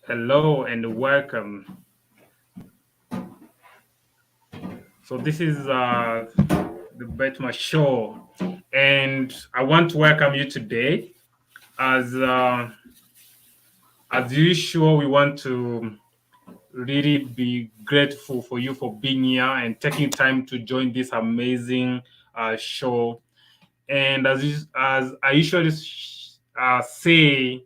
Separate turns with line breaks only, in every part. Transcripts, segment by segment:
Hello and welcome. So this is the Betma show, and I want to welcome you today. As uh, as usual, we want to really be grateful for you for being here and taking time to join this amazing show. And as I usually say,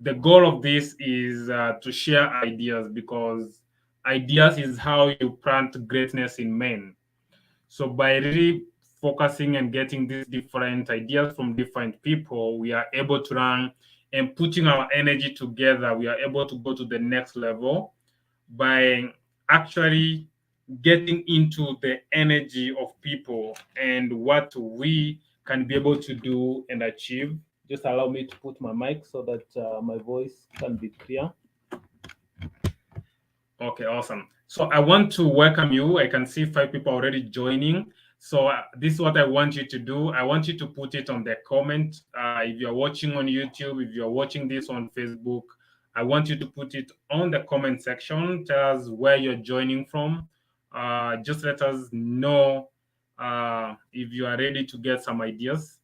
the goal of this is to share ideas because ideas is how you plant greatness in men. So by really focusing and getting these different ideas from different people, we are able to run and putting our energy together, we are able to go to the next level by actually getting into the energy of people and what we can be able to do and achieve. Just allow me to put my mic so that my voice can be clear. Okay, awesome. So I want to welcome you. I can see five people already joining. So this is what I want you to do. I want you to put it on the comment. If you're watching on YouTube, if you're watching this on Facebook, I want you to put it on the comment section. Tell us where you're joining from. Just let us know if you are ready to get some ideas.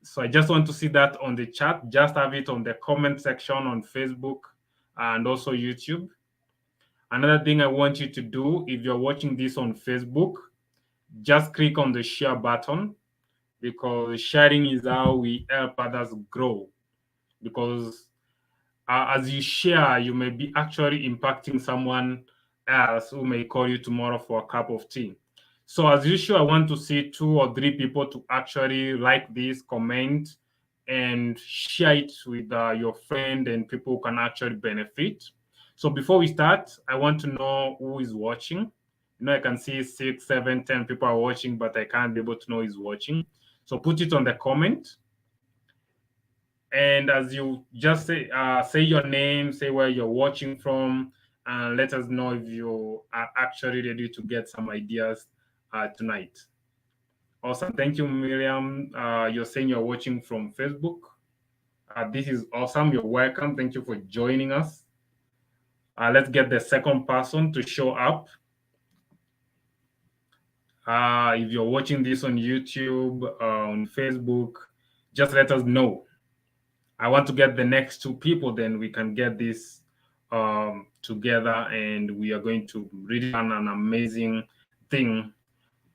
So I just want to see that on the chat. Just have it on the comment section on Facebook and also YouTube. Another thing I want you to do, if you're watching this on Facebook, just click on the share button because sharing is how we help others grow. Because as you share, you may be actually impacting someone else who may call you tomorrow for a cup of tea. So, as usual, I want to see two or three people to actually like this, comment, and share it with your friend and people who can actually benefit. So, before we start, I want to know who is watching. I can see 6, 7, 10 people are watching, but I can't be able to know who's watching. So, put it on the comment, and as you just say your name, say where you're watching from, and let us know if you are actually ready to get some ideas tonight. Awesome. Thank you, Miriam. You're saying you're watching from Facebook. This is awesome. You're welcome. Thank you for joining us. Let's get the second person to show up. If you're watching this on YouTube, on Facebook, just let us know. I want to get the next two people, then we can get this together, and we are going to really learn an amazing thing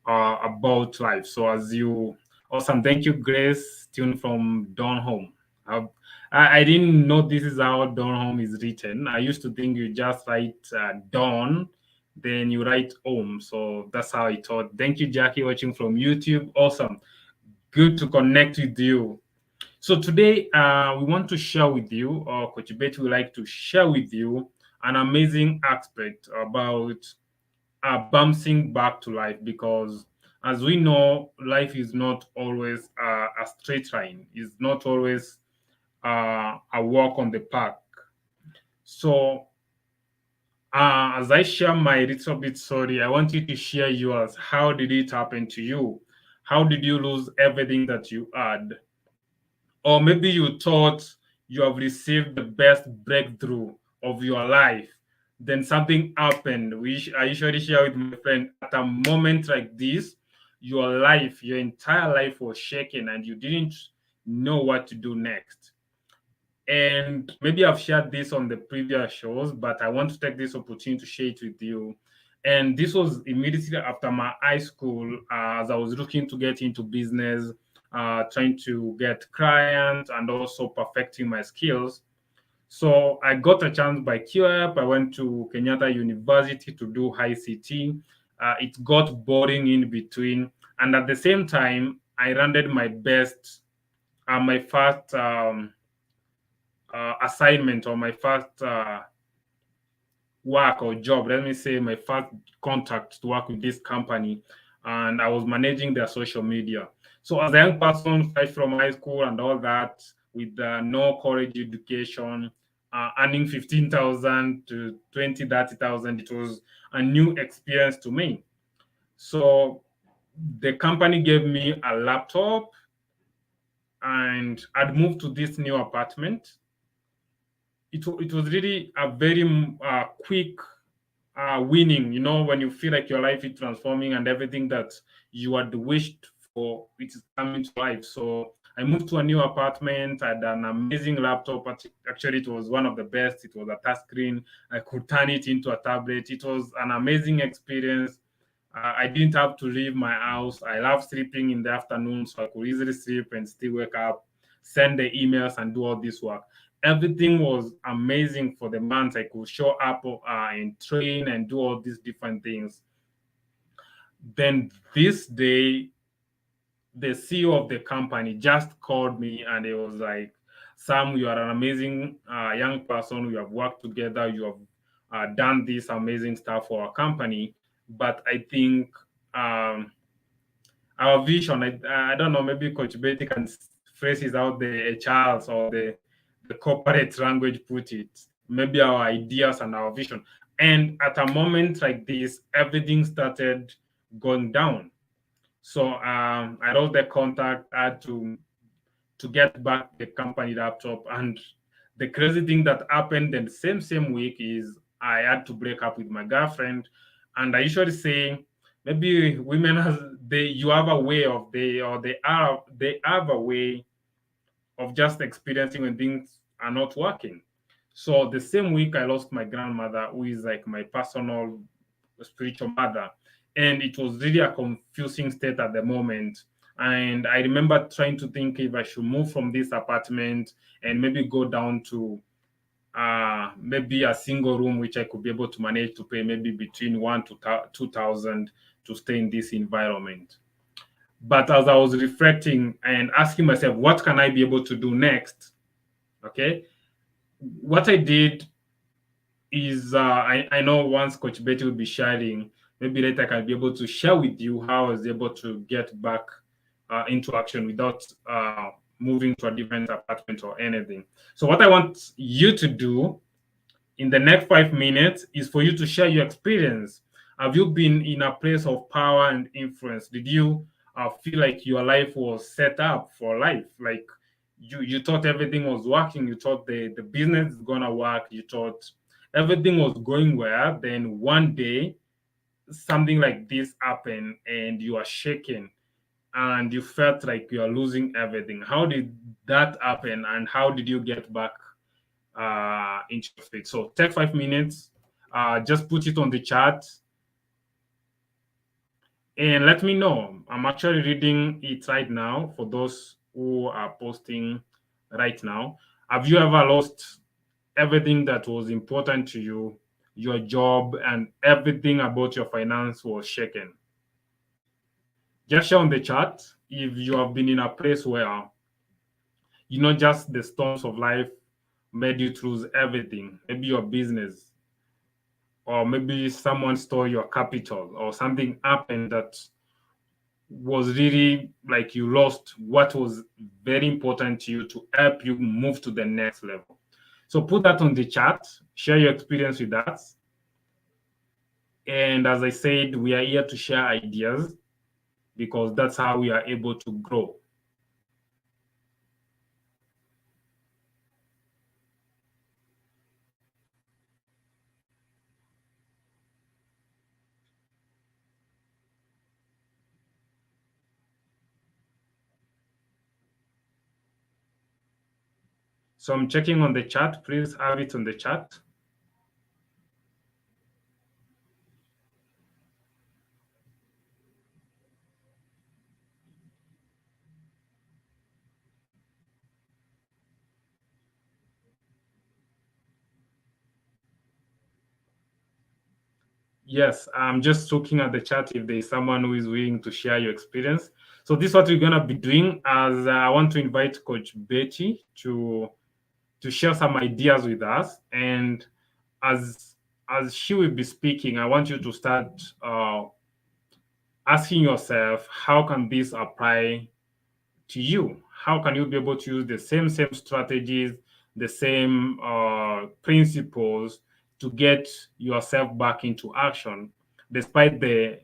about life. So, as you awesome, thank you, Grace, tune from Dawn Home. Uh, I didn't know this is how Dawn Home is written. I used to think you just write Dawn, then you write home. So that's how I thought. Thank you, Jackie, watching from YouTube. Awesome. Good to connect with you. So today we want to share with you, or Coach Betty would like to share with you an amazing aspect about bouncing back to life because as we know, life is not always a straight line. It's not always a walk on the park. So as I share my little bit story, I want you to share yours. How did it happen to you? How did you lose everything that you had? Or maybe you thought you have received the best breakthrough of your life. Then something happened. I usually share with my friend at a moment like this, your life, your entire life was shaken and you didn't know what to do next. And maybe I've shared this on the previous shows, but I want to take this opportunity to share it with you. And this was immediately after my high school, as I was looking to get into business, trying to get clients and also perfecting my skills. So I got a chance by QApp. I went to Kenyatta University to do ICT. It got boring in between. And at the same time, I rendered my best, my first assignment or my first work or job, let me say my first contact to work with this company, and I was managing their social media. So as a young person, fresh from high school and all that, with no college education, earning 15,000 to 20, 30,000, it was a new experience to me. So the company gave me a laptop, and I'd moved to this new apartment. it was really a very quick winning. You know, when you feel like your life is transforming and everything that you had wished for, it is coming to life. So I moved to a new apartment. I had an amazing laptop. Actually, it was one of the best. It was a touch screen. I could turn it into a tablet. It was an amazing experience. I didn't have to leave my house. I love sleeping in the afternoon, so I could easily sleep and still wake up, send the emails, and do all this work. Everything was amazing for the months. I could show up and train and do all these different things. Then this day, the CEO of the company just called me and it was like, Sam, you are an amazing young person. We have worked together. You have done this amazing stuff for our company. But I think our vision, I don't know, maybe Coach Betty can phrase it out the HRs or the corporate language put it, maybe our ideas and our vision. And at a moment like this, everything started going down. So I wrote the contact, I had to get back the company laptop. And the crazy thing that happened in the same week is I had to break up with my girlfriend. And I usually say maybe women has they you have a way of they have a way of just experiencing when things are not working. So the same week I lost my grandmother, who is like my personal spiritual mother. And it was really a confusing state at the moment. And I remember trying to think if I should move from this apartment and maybe go down to maybe a single room, which I could be able to manage to pay maybe between 1 to 2,000 to stay in this environment. But as I was reflecting and asking myself, what can I be able to do next? Okay. What I did is I know once Coach Betty will be sharing, maybe later I can be able to share with you how I was able to get back into action without moving to a different apartment or anything. So what I want you to do in the next 5 minutes is for you to share your experience. Have you been in a place of power and influence? Did you feel like your life was set up for life? Like you thought everything was working, you thought the business is gonna work, you thought everything was going well. Then one day something like this happened and you are shaken and you felt like you are losing everything. How did that happen and how did you get back into it? So take 5 minutes, just put it on the chat and let me know. I'm actually reading it right now for those who are posting right now. Have you ever lost everything that was important to you, your job, and everything about your finance was shaken? Just share on the chat if you have been in a place where just the storms of life made you lose everything, maybe your business, or maybe someone stole your capital, or something happened that was really like you lost what was very important to you to help you move to the next level. So put that on the chat, share your experience with us. And as I said, we are here to share ideas because that's how we are able to grow. So I'm checking on the chat. Please have it on the chat. Yes, I'm just looking at the chat if there's someone who is willing to share your experience. So this is what we're gonna be doing. As I want to invite Coach Betty to share some ideas with us, and as she will be speaking, I want you to start asking yourself, how can this apply to you? How can you be able to use the same strategies, the same principles to get yourself back into action, despite the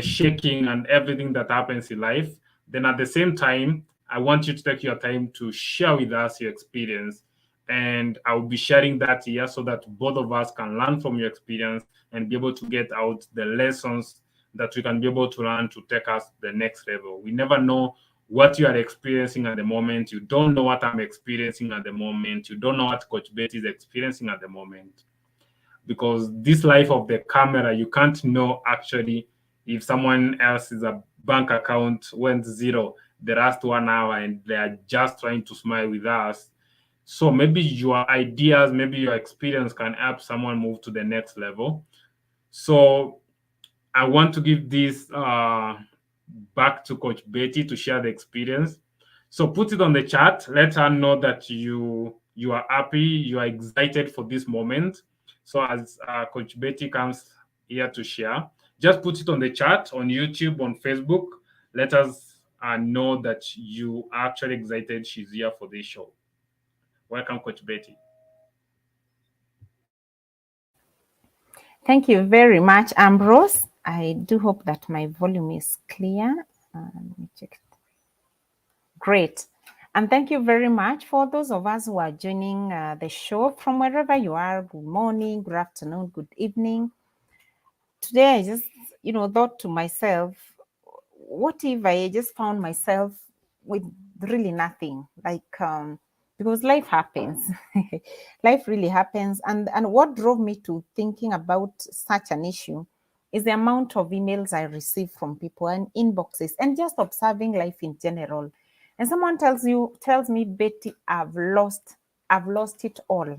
shaking and everything that happens in life? Then at the same time, I want you to take your time to share with us your experience and I'll be sharing that here so that both of us can learn from your experience and be able to get out the lessons that we can be able to learn to take us to the next level. We never know what you are experiencing at the moment. You don't know what I'm experiencing at the moment. You don't know what Coach Betty is experiencing at the moment. Because this life of the camera, you can't know actually if someone else's bank account went zero the last 1 hour and they are just trying to smile with us. So maybe your ideas, maybe your experience can help someone move to the next level. So I want to give this back to Coach Betty to share the experience. So put it on the chat. Let her know that you are happy, you are excited for this moment. So as Coach Betty comes here to share, just put it on the chat on YouTube, on Facebook. Let us know that you are actually excited. She's here for this show. Welcome, Coach Betty.
Thank you very much, Ambrose. I do hope that my volume is clear. Let me check it. Great. And thank you very much for those of us who are joining the show from wherever you are. Good morning, good afternoon, good evening. Today, I just, thought to myself, what if I just found myself with really nothing? Because life happens. Life really happens. And what drove me to thinking about such an issue is the amount of emails I receive from people and inboxes and just observing life in general. And someone tells me, Betty, I've lost it all.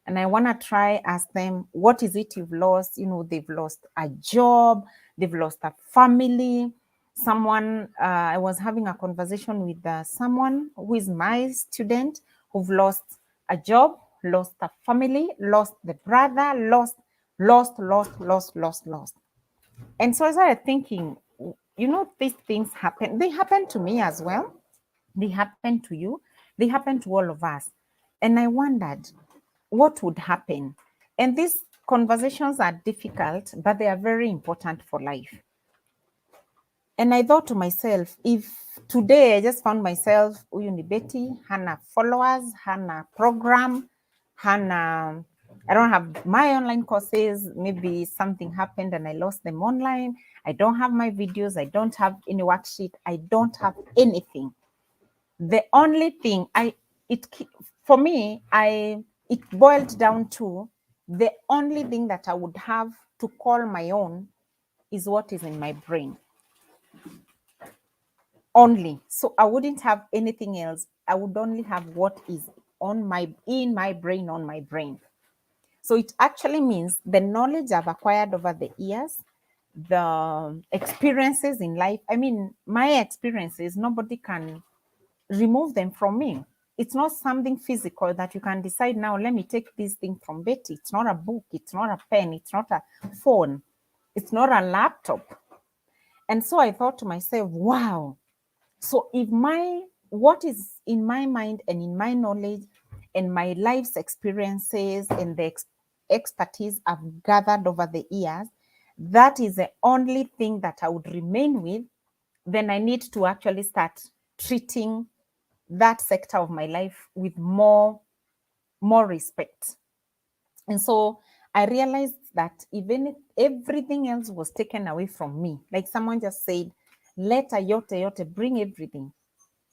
And I want to try ask them, what is it you've lost? They've lost a job, they've lost a family. Someone, I was having a conversation with someone who is my student, who've lost a job, lost a family, lost the brother, lost. And so I started thinking, these things happen. They happen to me as well. They happen to you. They happen to all of us. And I wondered what would happen. And these conversations are difficult, but they are very important for life. And I thought to myself, if today I just found myself, Betty, Hannah followers, Hannah program, Hannah, I don't have my online courses, maybe something happened and I lost them online. I don't have my videos, I don't have any worksheet, I don't have anything. The only thing it boiled down to the only thing that I would have to call my own is what is in my brain. Only. So I wouldn't have anything else. I would only have what is in my brain. So it actually means the knowledge I've acquired over the years, the experiences in life. I mean, my experiences, nobody can remove them from me. It's not something physical that you can decide now, let me take this thing from Betty. It's not a book, it's not a pen, it's not a phone, it's not a laptop. And so I thought to myself, wow. So if what is in my mind and in my knowledge and my life's experiences and the expertise I've gathered over the years, that is the only thing that I would remain with, then I need to actually start treating that sector of my life with more respect. And so I realized that even if everything else was taken away from me, like someone just said, let a yote bring everything,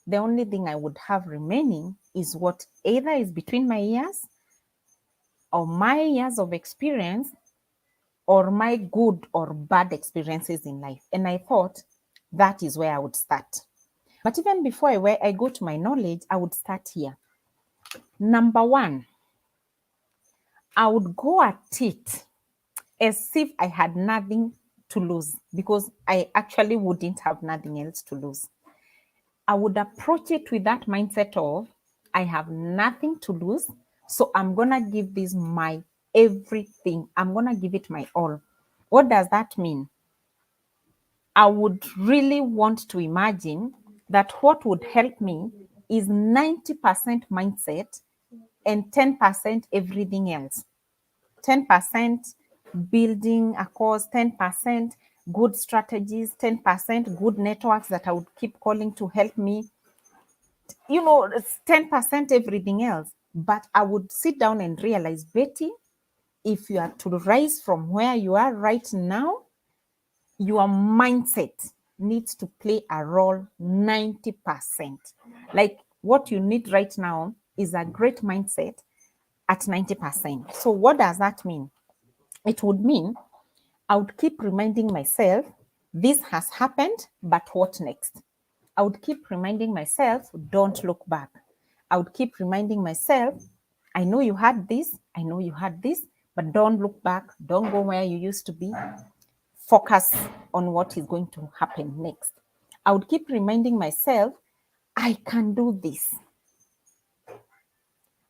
the only thing I would have remaining is what either is between my ears or my years of experience or my good or bad experiences in life. And I thought that is where I would start. But even before I go to my knowledge, I would start here. Number one, I would go at it as if I had nothing to lose, because I actually wouldn't have nothing else to lose. I would approach it with that mindset of, I have nothing to lose, so I'm going to give this my everything. I'm going to give it my all. What does that mean? I would really want to imagine that what would help me is 90% mindset and 10% everything else. 10% building a course, 10% good strategies, 10% good networks that I would keep calling to help me. 10% everything else. But I would sit down and realize, Betty, if you are to rise from where you are right now, your mindset needs to play a role 90%. Like what you need right now is a great mindset at 90%. So what does that mean? It would mean I would keep reminding myself, this has happened, but what next? I would keep reminding myself, don't look back. I would keep reminding myself, I know you had this, I know you had this, but don't look back. Don't go where you used to be. Focus on what is going to happen next. I would keep reminding myself, I can do this.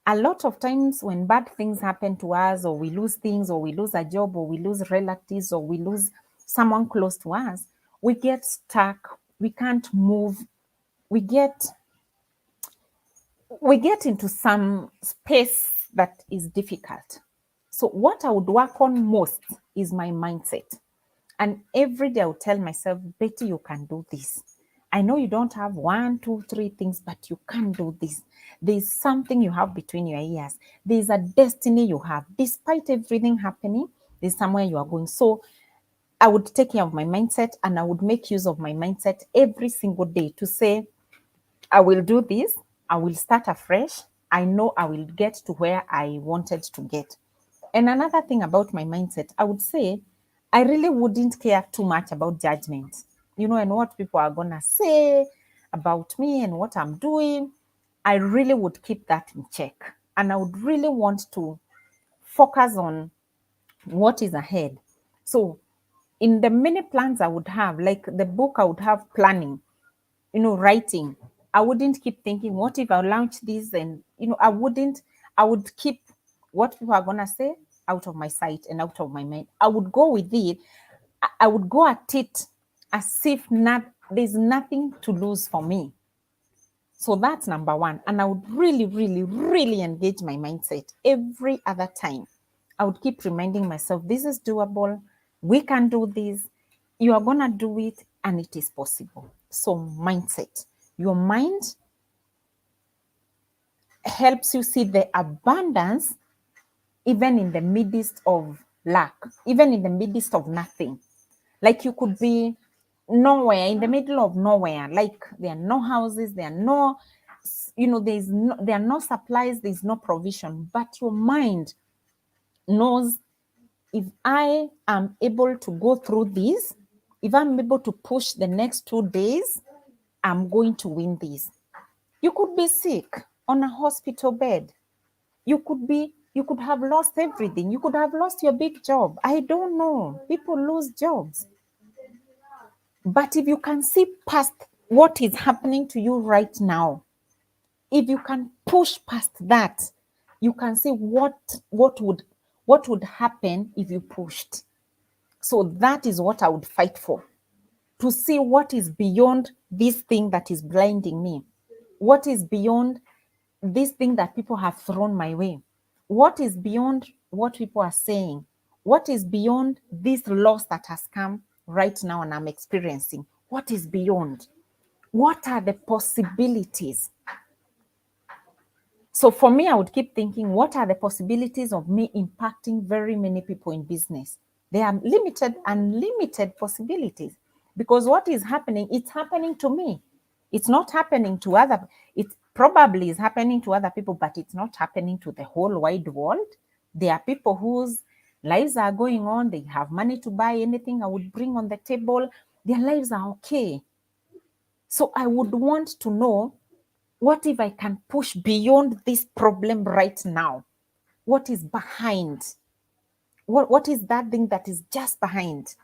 A lot of times when bad things happen to us, or we lose things, or we lose a job, or we lose relatives, or we lose someone close to us, we get stuck. We can't move. We get into some space that is difficult. So what I would work on most is my mindset. And every day I would tell myself, Betty, you can do this. I know you don't have 1, 2, 3 things, but you can do this. There's something you have between your ears. There's a destiny you have. Despite everything happening, there's somewhere you are going. So I would take care of my mindset, and I would make use of my mindset every single day to say, I will do this. I will start afresh. I know I will get to where I wanted to get. And another thing about my mindset, I would say, I really wouldn't care too much about judgment, and what people are going to say about me and what I'm doing. I really would keep that in check. And I would really want to focus on what is ahead. So in the many plans I would have, like the book, I would have planning, writing. I wouldn't keep thinking, what if I launch this? And, I would keep what people are going to say out of my sight and out of my mind. I would go with it. I would go at it as if there's nothing to lose for me. So that's number one. And I would really, really, really engage my mindset every other time. I would keep reminding myself, this is doable. We can do this. You are going to do it, and it is possible. So mindset. Your mind helps you see the abundance even in the midst of lack, even in the midst of nothing. Like you could be nowhere, in the middle of nowhere, like there are no houses, there are no, there are no supplies, there's no provision, but your mind knows, if I am able to go through this, if I'm able to push the next 2 days, I'm going to win this. You could be sick on a hospital bed. You could have lost everything. You could have lost your big job. I don't know. People lose jobs. But if you can see past what is happening to you right now, if you can push past that, you can see what would happen if you pushed. So that is what I would fight for, to see what is beyond this thing that is blinding me. What is beyond this thing that people have thrown my way? What is beyond what people are saying? What is beyond this loss that has come right now and I'm experiencing? What is beyond? What are the possibilities? So for me, I would keep thinking, what are the possibilities of me impacting very many people in business? There are unlimited possibilities, because what is happening, it's happening to me. It's not happening to other. It probably is happening to other people, but it's not happening to the whole wide world. There are people whose lives are going on. They have money to buy anything I would bring on the table. Their lives are okay. So I would want to know, what if I can push beyond this problem right now? What is behind? What is that thing that is just behind?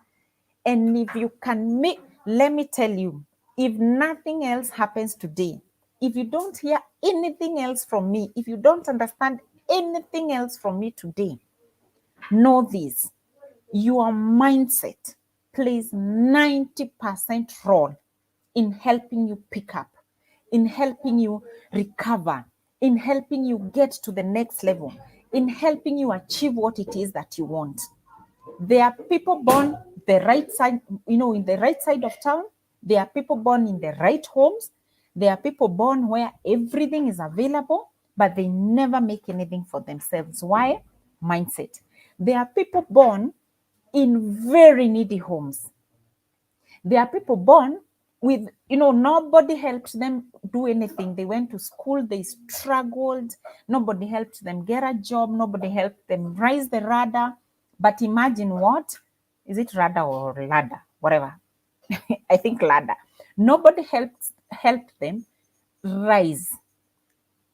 And if you can let me tell you, if nothing else happens today, if you don't hear anything else from me, if you don't understand anything else from me today, know this: your mindset plays 90% role in helping you pick up, in helping you recover, in helping you get to the next level, in helping you achieve what it is that you want. There are people born the right side, in the right side of town. There are people born in the right homes. There are people born where everything is available. but they never make anything for themselves. Why? Mindset. There are people born in very needy homes. There are people born with, nobody helped them do anything. They went to school, they struggled, nobody helped them get a job, nobody helped them rise the ladder. But imagine what? Is it ladder or ladder? Whatever. I think ladder. Nobody helped them rise.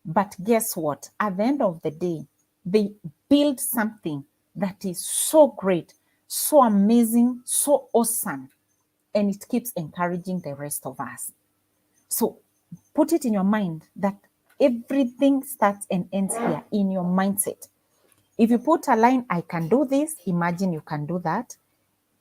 But guess what? At the end of the day, they build something that is so great, so amazing, so awesome, and it keeps encouraging the rest of us. So put it in your mind that everything starts and ends here in your mindset. If you put a line, I can do this, imagine you can do that.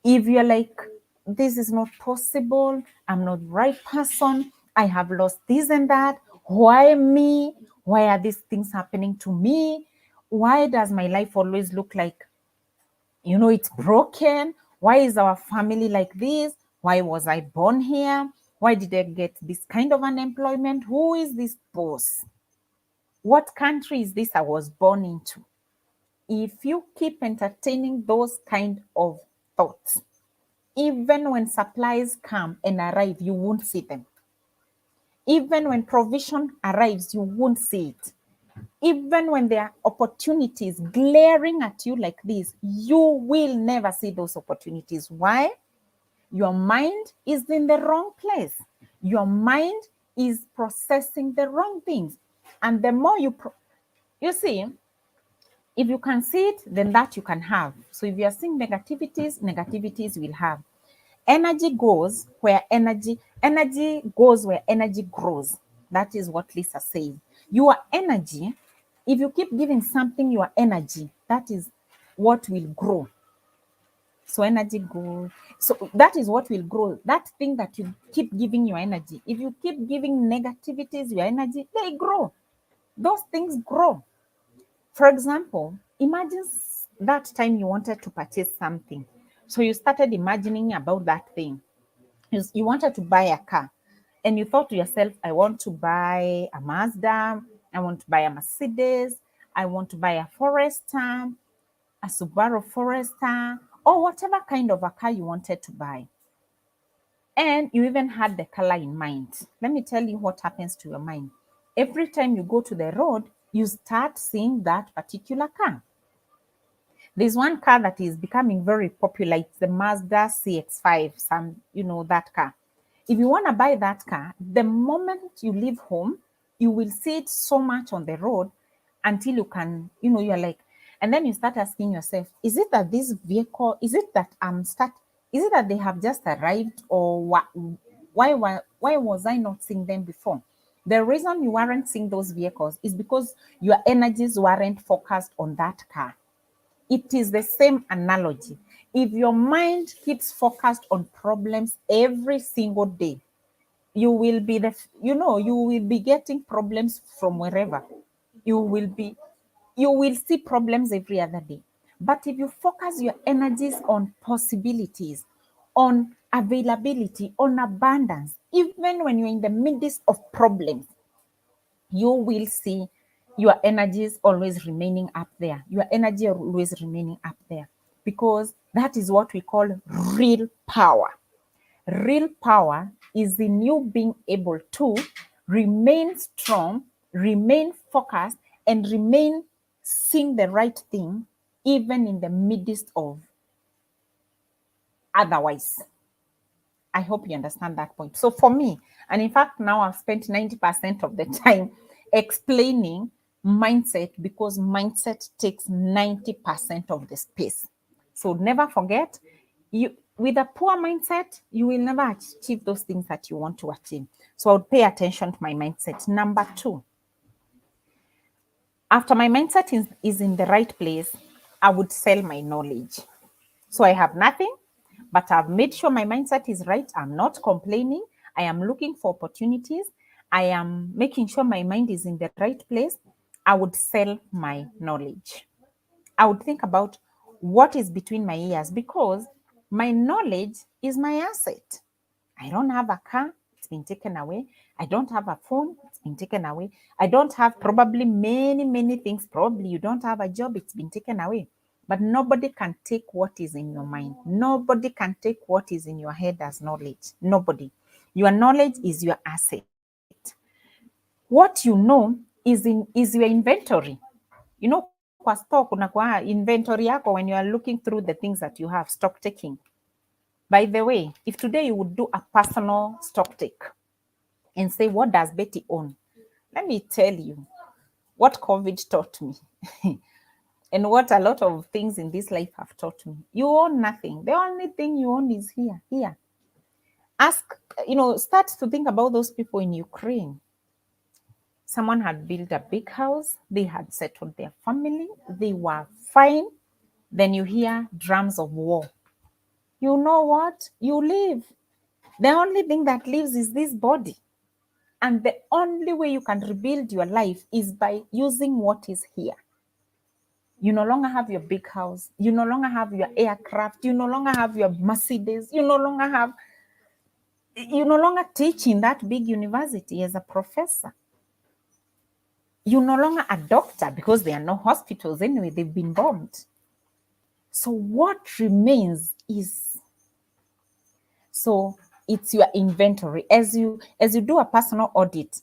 If you're like, this is not possible, I'm not the right person, I have lost this and that, why me? Why are these things happening to me? Why does my life always look like, it's broken? Why is our family like this? Why was I born here? Why did I get this kind of unemployment? Who is this boss? What country is this I was born into? If you keep entertaining those kind of thoughts, even when supplies come and arrive, you won't see them. Even when provision arrives, you won't see it. Even when there are opportunities glaring at you like this, you will never see those opportunities. Why? Your mind is in the wrong place. Your mind is processing the wrong things. And the more you see, if you can see it, then that you can have. So if you are seeing negativities will have. Energy goes where energy goes where energy grows. That is what Lisa says. Your energy, if you keep giving something your energy, that is what will grow. So energy goes. So that is what will grow. That thing that you keep giving your energy. If you keep giving negativities your energy, they grow. Those things grow. For example, imagine that time you wanted to purchase something. So you started imagining about that thing. You wanted to buy a car and you thought to yourself, I want to buy a Mazda, I want to buy a Mercedes, I want to buy a Forester, a Subaru Forester, or whatever kind of a car you wanted to buy. And you even had the color in mind. Let me tell you what happens to your mind. Every time you go to the road, you start seeing that particular car. There's one car that is becoming very popular. It's the Mazda CX-5, that car. If you want to buy that car, the moment you leave home, you will see it so much on the road until you can, you're like, and then you start asking yourself, is it that this vehicle, is it that they have just arrived, or why was I not seeing them before? The reason you weren't seeing those vehicles is because your energies weren't focused on that car. It is the same analogy. If your mind keeps focused on problems every single day, you will be getting problems from wherever. You will see problems every other day. But if you focus your energies on possibilities, on availability, on abundance, even when you're in the midst of problems, you will see your energies always remaining up there. Your energy always remaining up there, because that is what we call real power. Real power is in you being able to remain strong, remain focused, and remain seeing the right thing, even in the midst of otherwise. I hope you understand that point. So for me, and in fact, now I've spent 90% of the time explaining mindset, because mindset takes 90% of the space. So never forget, with a poor mindset, you will never achieve those things that you want to achieve. So I would pay attention to my mindset. Number 2, after my mindset is in the right place, I would sell my knowledge. So I have nothing, but I've made sure my mindset is right. I'm not complaining. I am looking for opportunities. I am making sure my mind is in the right place. I would sell my knowledge. I would think about what is between my ears, because my knowledge is my asset. I don't have a car. it's been taken away. I don't have a phone, it's been taken away. I don't have probably many things. Probably you don't have a job, it's been taken away. But nobody can take what is in your mind. Nobody can take what is in your head as knowledge. Nobody. Your knowledge is your asset. What you know is your inventory. You know, kwa stock unakuwa inventory yako when you are looking through the things that you have, stock taking. By the way, if today you would do a personal stock take and say, what does Betty own? Let me tell you what COVID taught me and what a lot of things in this life have taught me. You own nothing. The only thing you own is here. Ask, start to think about those people in Ukraine. Someone had built a big house. They had settled their family. They were fine. Then you hear drums of war. You know what? You live. The only thing that lives is this body. And the only way you can rebuild your life is by using what is here. You no longer have your big house. You no longer have your aircraft. You no longer have your Mercedes. You no longer teach in that big university as a professor. You're no longer a doctor because there are no hospitals anyway. They've been bombed. So what remains is, it's your inventory. As you do a personal audit,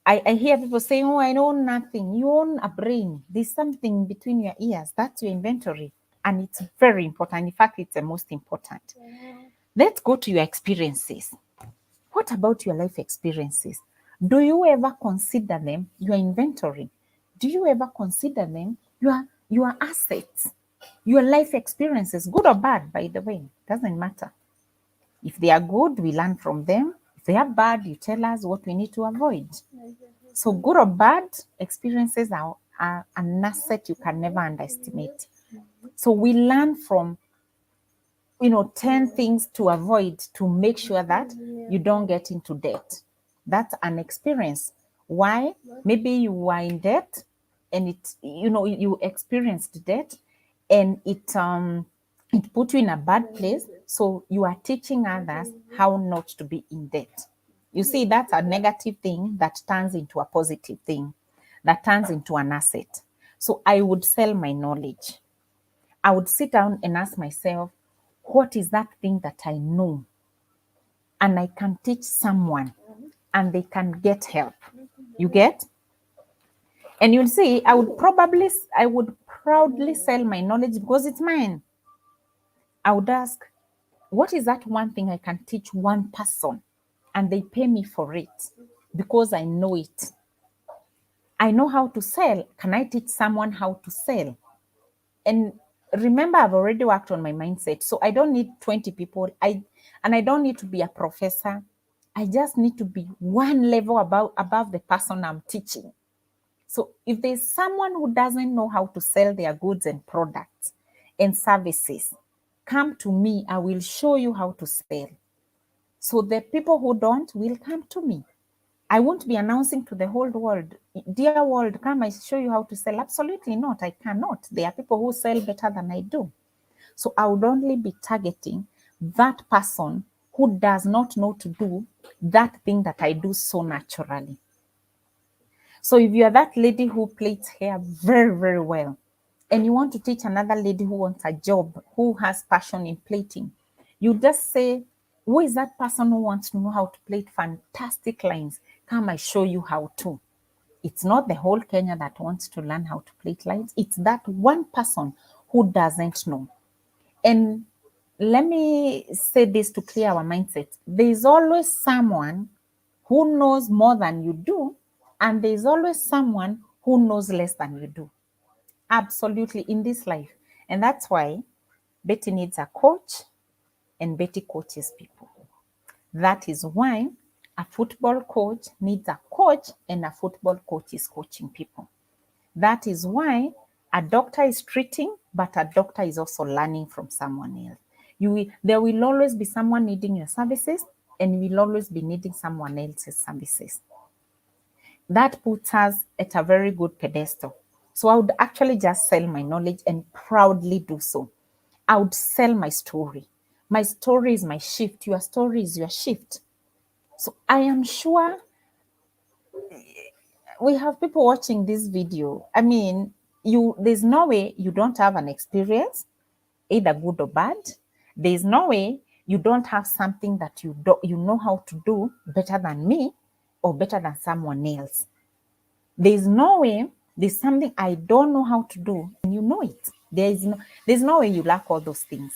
I hear people saying, oh, I know nothing. You own a brain. There's something between your ears. That's your inventory. And it's very important. In fact, it's the most important. Let's go to your experiences. What about your life experiences? Do you ever consider them your inventory? Do you ever consider them your assets, your life experiences, good or bad, by the way? Doesn't matter. If they are good, we learn from them. If they are bad, you tell us what we need to avoid. So good or bad experiences are an asset you can never underestimate. So we learn from 10 things to avoid to make sure that you don't get into debt. That's an experience. Why? Maybe you were in debt and you experienced debt and it put you in a bad place. So you are teaching others how not to be in debt. You see, that's a negative thing that turns into a positive thing, that turns into an asset. So I would sell my knowledge. I would sit down and ask myself, what is that thing that I know and I can teach someone and they can get help? You get? And you'll see, I would proudly sell my knowledge because it's mine. I would ask, what is that one thing I can teach one person and they pay me for it because I know it? I know how to sell. Can I teach someone how to sell? And remember, I've already worked on my mindset. So I don't need 20 people. I don't need to be a professor. I just need to be one level above the person I'm teaching. So if there's someone who doesn't know how to sell their goods and products and services, come to me. I will show you how to sell. So the people who don't will come to me. I won't be announcing to the whole world, dear world, come, I show you how to sell. Absolutely not. I cannot. There are people who sell better than I do. So I would only be targeting that person who does not know to do that thing that I do so naturally. So if you are that lady who plaits hair very, very well, and you want to teach another lady who wants a job, who has passion in plaiting, you just say, who is that person who wants to know how to plait fantastic lines? Come, I show you how to. It's not the whole Kenya that wants to learn how to plait lines. It's that one person who doesn't know. And let me say this to clear our mindset. There's always someone who knows more than you do, and there's always someone who knows less than you do. Absolutely, in this life. And that's why Betty needs a coach and Betty coaches people. That is why a football coach needs a coach and a football coach is coaching people. That is why a doctor is treating, but a doctor is also learning from someone else. There will always be someone needing your services, and you will always be needing someone else's services. That puts us at a very good pedestal. So I would actually just sell my knowledge and proudly do so. I would sell my story. My story is my shift. Your story is your shift. So I am sure we have people watching this video. I mean, there's no way you don't have an experience, either good or bad. There's no way you don't have something that you know how to do better than me or better than someone else. There's no way there's something I don't know how to do and you know it. There's no way you lack all those things.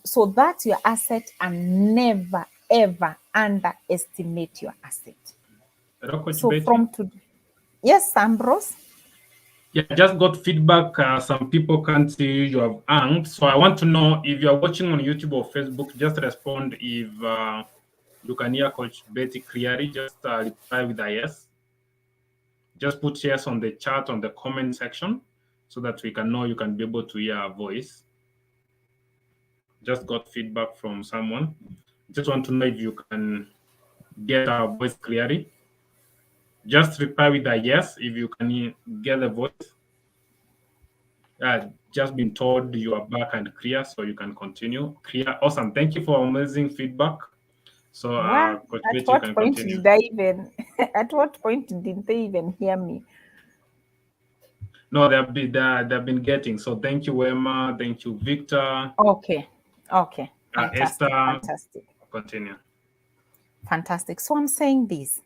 So that's your asset, and never ever underestimate your asset.
Hello, Coach
So
Betty.
Yes, Ambrose.
Yeah, I just got feedback. Some people can't see you have hung. So I want to know if you're watching on YouTube or Facebook, just respond if you can hear Coach Betty clearly. Just reply with a yes. Just put yes on the chat on the comment section so that we can know you can be able to hear our voice. Just got feedback from someone. Just want to know if you can get our voice clearly. Just reply with a yes if you can get the voice. Just been told you are back and clear, so you can continue. Clear, awesome. Thank you for amazing feedback. So, Coach
At
Betty, you
what
can
point
continue.
did I even? At what point didn't they even hear me?
No, they've been getting. So, thank you, Emma. Thank you, Victor.
Okay. Fantastic.
Esther.
Fantastic.
Continue.
Fantastic. So I'm saying this.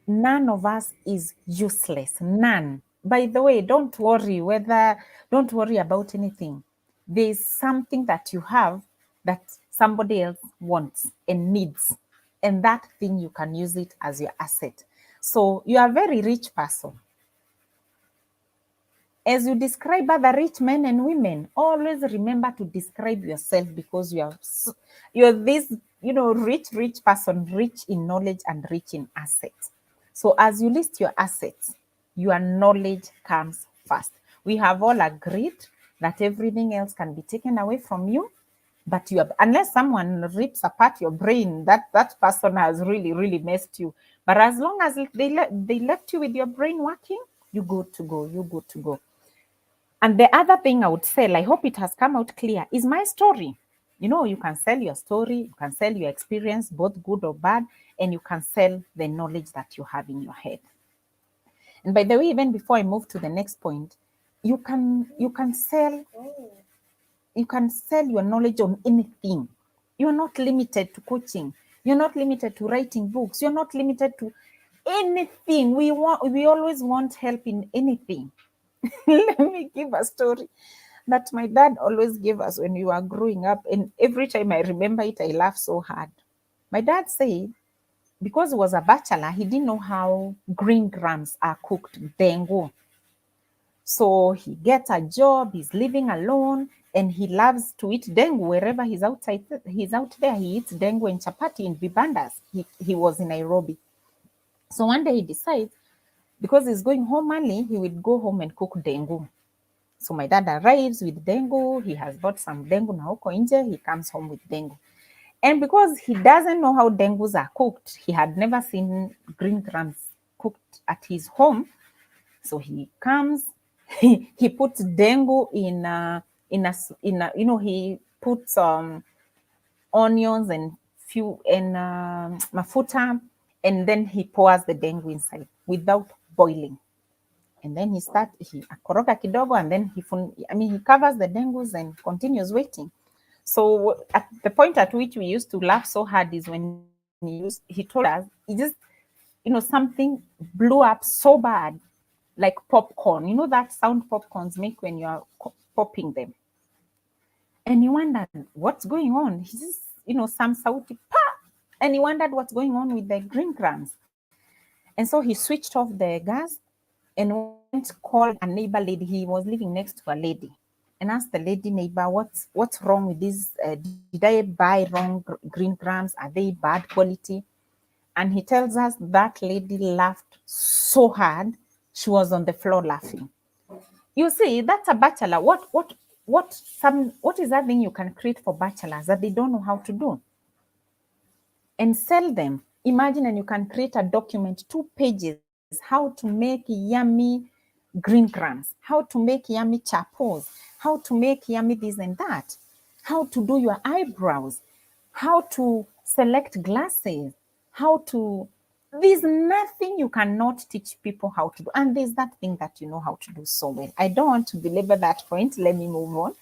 None of us is useless. None. By the way, don't worry about anything. There's something that you have that somebody else wants and needs. And that thing, you can use it as your asset. So you are a very rich person. As you describe other rich men and women, always remember to describe yourself, because you're this, rich person, rich in knowledge and rich in assets. So as you list your assets, your knowledge comes first. We have all agreed that everything else can be taken away from you, but unless someone rips apart your brain, that person has really, really messed you. But as long as they left you with your brain working, you're good to go. And the other thing I would say, I hope it has come out clear, is my story. You can sell your story, you can sell your experience, both good or bad, and you can sell the knowledge that you have in your head. And by the way, even before I move to the next point, you can sell your knowledge on anything. You're not limited to coaching. You're not limited to writing books. You're not limited to anything. We always want help in anything. Let me give a story that my dad always gave us when we were growing up. And every time I remember it, I laugh so hard. My dad said, because he was a bachelor, he didn't know how green grams are cooked, dengu. So he gets a job, he's living alone, and he loves to eat dengu wherever he's out there. He eats dengu and chapati in vibandas. He was in Nairobi. So one day he decides, because he's going home early, he would go home and cook dengu. So my dad arrives with dengu. He has bought some dengu na huko nje. He comes home with dengu. And because he doesn't know how dengus are cooked, he had never seen green grams cooked at his home. So he comes, he puts dengu he puts onions and mafuta, and then he pours the dengu inside without boiling. And then he akoroga kidogo, and then he covers the dengus and continues waiting. So at the point at which we used to laugh so hard is when he told us, something blew up so bad, like popcorn. You know that sound popcorns make when you are popping them. And he wondered what's going on. He just, some sauti pa, and he wondered what's going on with the green grams. And so he switched off the gas and went to call a neighbor lady. He was living next to a lady, and asked the lady neighbor, what's wrong with this? Did I buy wrong green grams? Are they bad quality? And he tells us that lady laughed so hard, she was on the floor laughing. You see, that's a bachelor. What is that thing you can create for bachelors that they don't know how to do? And sell them. Imagine, and you can create a document, 2 pages, how to make yummy green grams, how to make yummy chapos, how to make yummy this and that, how to do your eyebrows, how to select glasses, how to, there's nothing you cannot teach people how to do. And there's that thing that you know how to do so well. I don't want to belabor that point. Let me move on.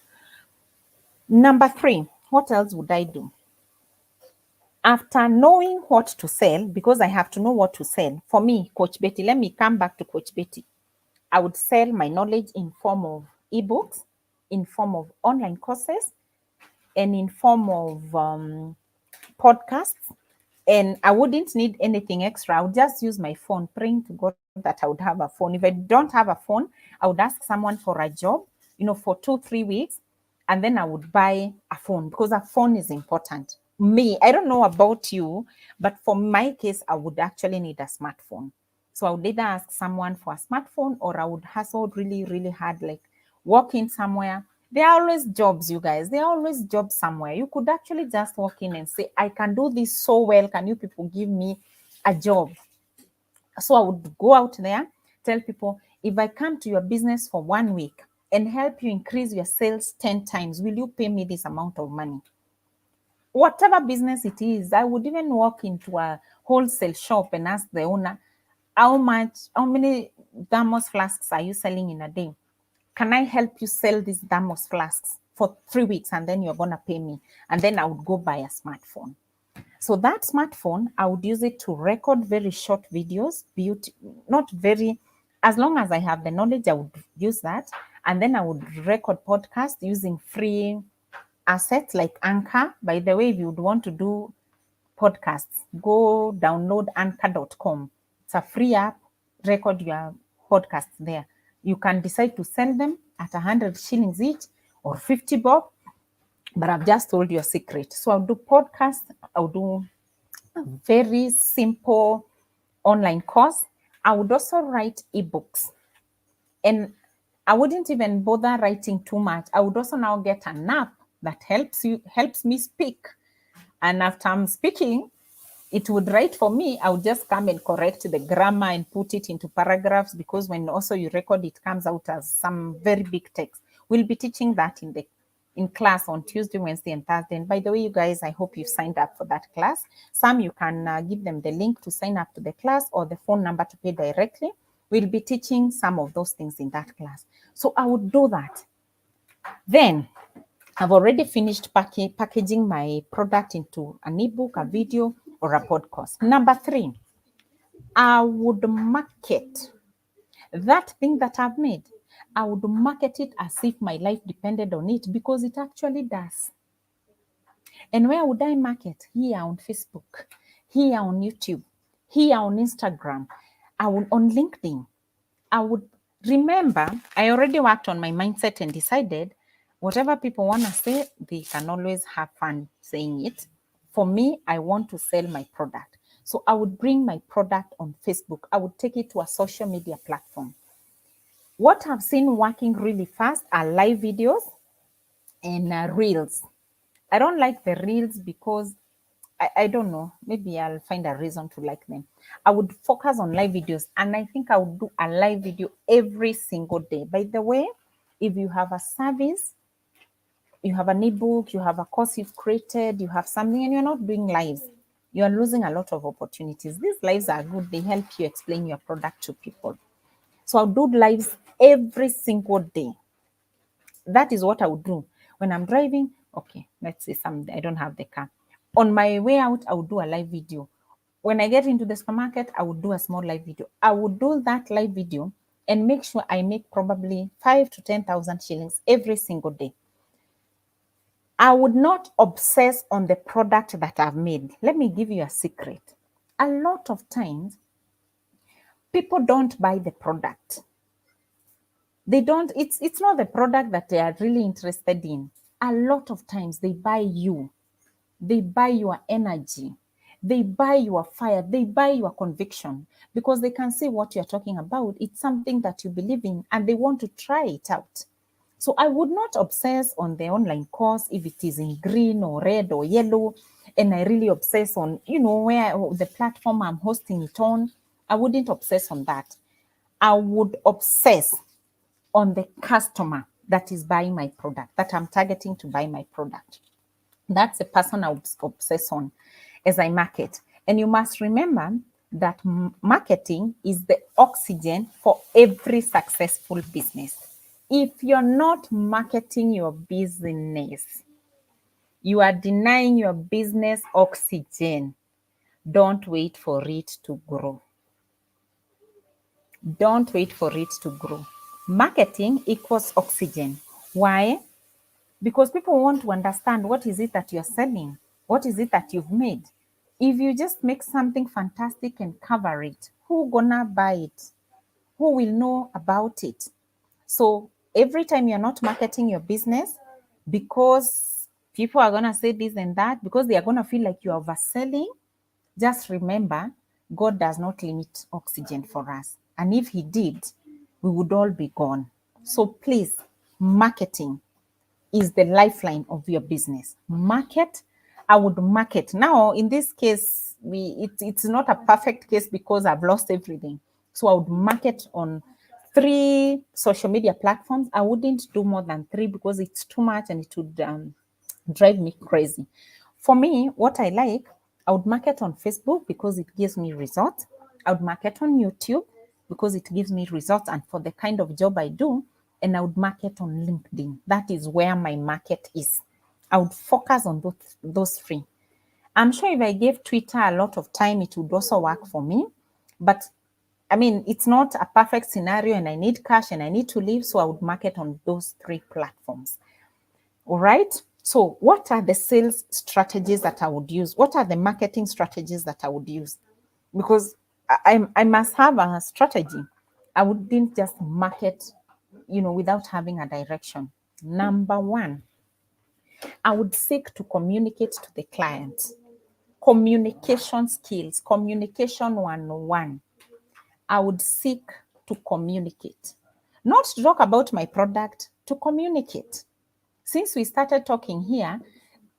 Number 3, what else would I do? After knowing what to sell, because I have to know what to sell. For me, Coach Betty, let me come back to Coach Betty. I would sell my knowledge in form of ebooks, in form of online courses, and in form of podcasts. And I wouldn't need anything extra. I would just use my phone, praying to God that I would have a phone. If I don't have a phone, I would ask someone for a job, for 2-3 weeks, and then I would buy a phone, because a phone is important. Me, I don't know about you, but for my case, I would actually need a smartphone. So I would either ask someone for a smartphone, or I would hustle really, really hard, like walk in somewhere. There are always jobs, you guys. There are always jobs somewhere. You could actually just walk in and say, I can do this so well. Can you people give me a job? So I would go out there, tell people, if I come to your business for 1 week and help you increase your sales 10 times, will you pay me this amount of money? Whatever business it is, I would even walk into a wholesale shop and ask the owner, how many thermos flasks are you selling in a day? Can I help you sell these thermos flasks for 3 weeks, and then you're going to pay me? And then I would go buy a smartphone. So that smartphone, I would use it to record very short videos, not very, as long as I have the knowledge, I would use that. And then I would record podcasts using free assets like Anchor. By the way, if you would want to do podcasts, go download anchor.com. It's a free app. Record your podcasts there. You can decide to sell them at 100 shillings each or 50 bob, but I've just told you a secret. So I'll do podcasts. I'll do a very simple online course. I would also write ebooks, and I wouldn't even bother writing too much. I would also now get an app that helps me speak. And after I'm speaking, it would write for me. I would just come and correct the grammar and put it into paragraphs, because when also you record, it comes out as some very big text. We'll be teaching that in class on Tuesday, Wednesday, and Thursday. And by the way, you guys, I hope you've signed up for that class. Some you can give them the link to sign up to the class, or the phone number to pay directly. We'll be teaching some of those things in that class. So I would do that. Then I've already finished packaging my product into an ebook, a video, or a podcast. Number 3, I would market that thing that I've made. I would market it as if my life depended on it, because it actually does. And where would I market? Here on Facebook, here on YouTube, here on Instagram, on LinkedIn. I would remember, I already worked on my mindset and decided whatever people want to say, they can always have fun saying it. For me, I want to sell my product. So I would bring my product on Facebook. I would take it to a social media platform. What I've seen working really fast are live videos and reels. I don't like the reels because I don't know, maybe I'll find a reason to like them. I would focus on live videos, and I think I would do a live video every single day. By the way, if you have a service, you have an ebook, you have a course you've created, you have something, and you're not doing lives, you are losing a lot of opportunities. These lives are good. They help you explain your product to people. So I'll do lives every single day. That is what I would do. When I'm driving, okay, let's say something, I don't have the car. On my way out, I would do a live video. When I get into the supermarket, I would do a small live video. I would do that live video and make sure I make probably 5,000 to 10,000 shillings every single day. I would not obsess on the product that I've made. Let me give you a secret. A lot of times, people don't buy the product. They don't, it's not the product that they are really interested in. A lot of times they buy you. They buy your energy. They buy your fire. They buy your conviction, because they can see what you're talking about. It's something that you believe in, and they want to try it out. So I would not obsess on the online course if it is in green or red or yellow, and I really obsess on, where the platform I'm hosting it on. I wouldn't obsess on that. I would obsess on the customer that is buying my product, that I'm targeting to buy my product. That's the person I would obsess on as I market. And you must remember that marketing is the oxygen for every successful business. If you're not marketing your business, you are denying your business oxygen. Don't wait for it to grow. Don't wait for it to grow. Marketing equals oxygen. Why? Because people want to understand what is it that you're selling? What is it that you've made? If you just make something fantastic and cover it, who gonna buy it? Who will know about it? So every time you're not marketing your business, because people are gonna say this and that, because they are gonna feel like you're overselling, just remember, God does not limit oxygen for us. And if He did, we would all be gone. So please, marketing is the lifeline of your business. Market, I would market. Now, in this case, it's not a perfect case because I've lost everything. So I would market on 3 social media platforms. I wouldn't do more than 3 because it's too much and it would drive me crazy. For me, what I like, I would market on Facebook because it gives me results. I would market on YouTube because it gives me results and for the kind of job I do. And I would market on LinkedIn. That is where my market is. I would focus on those 3. I'm sure if I gave Twitter a lot of time, it would also work for me. But I mean, it's not a perfect scenario and I need cash and I need to live. So I would market on those 3 platforms. All right. So what are the sales strategies that I would use? What are the marketing strategies that I would use? Because I must have a strategy. I wouldn't just market, without having a direction. Number 1, I would seek to communicate to the client. Communication skills, communication 101. I would seek to communicate. Not to talk about my product, to communicate. Since we started talking here,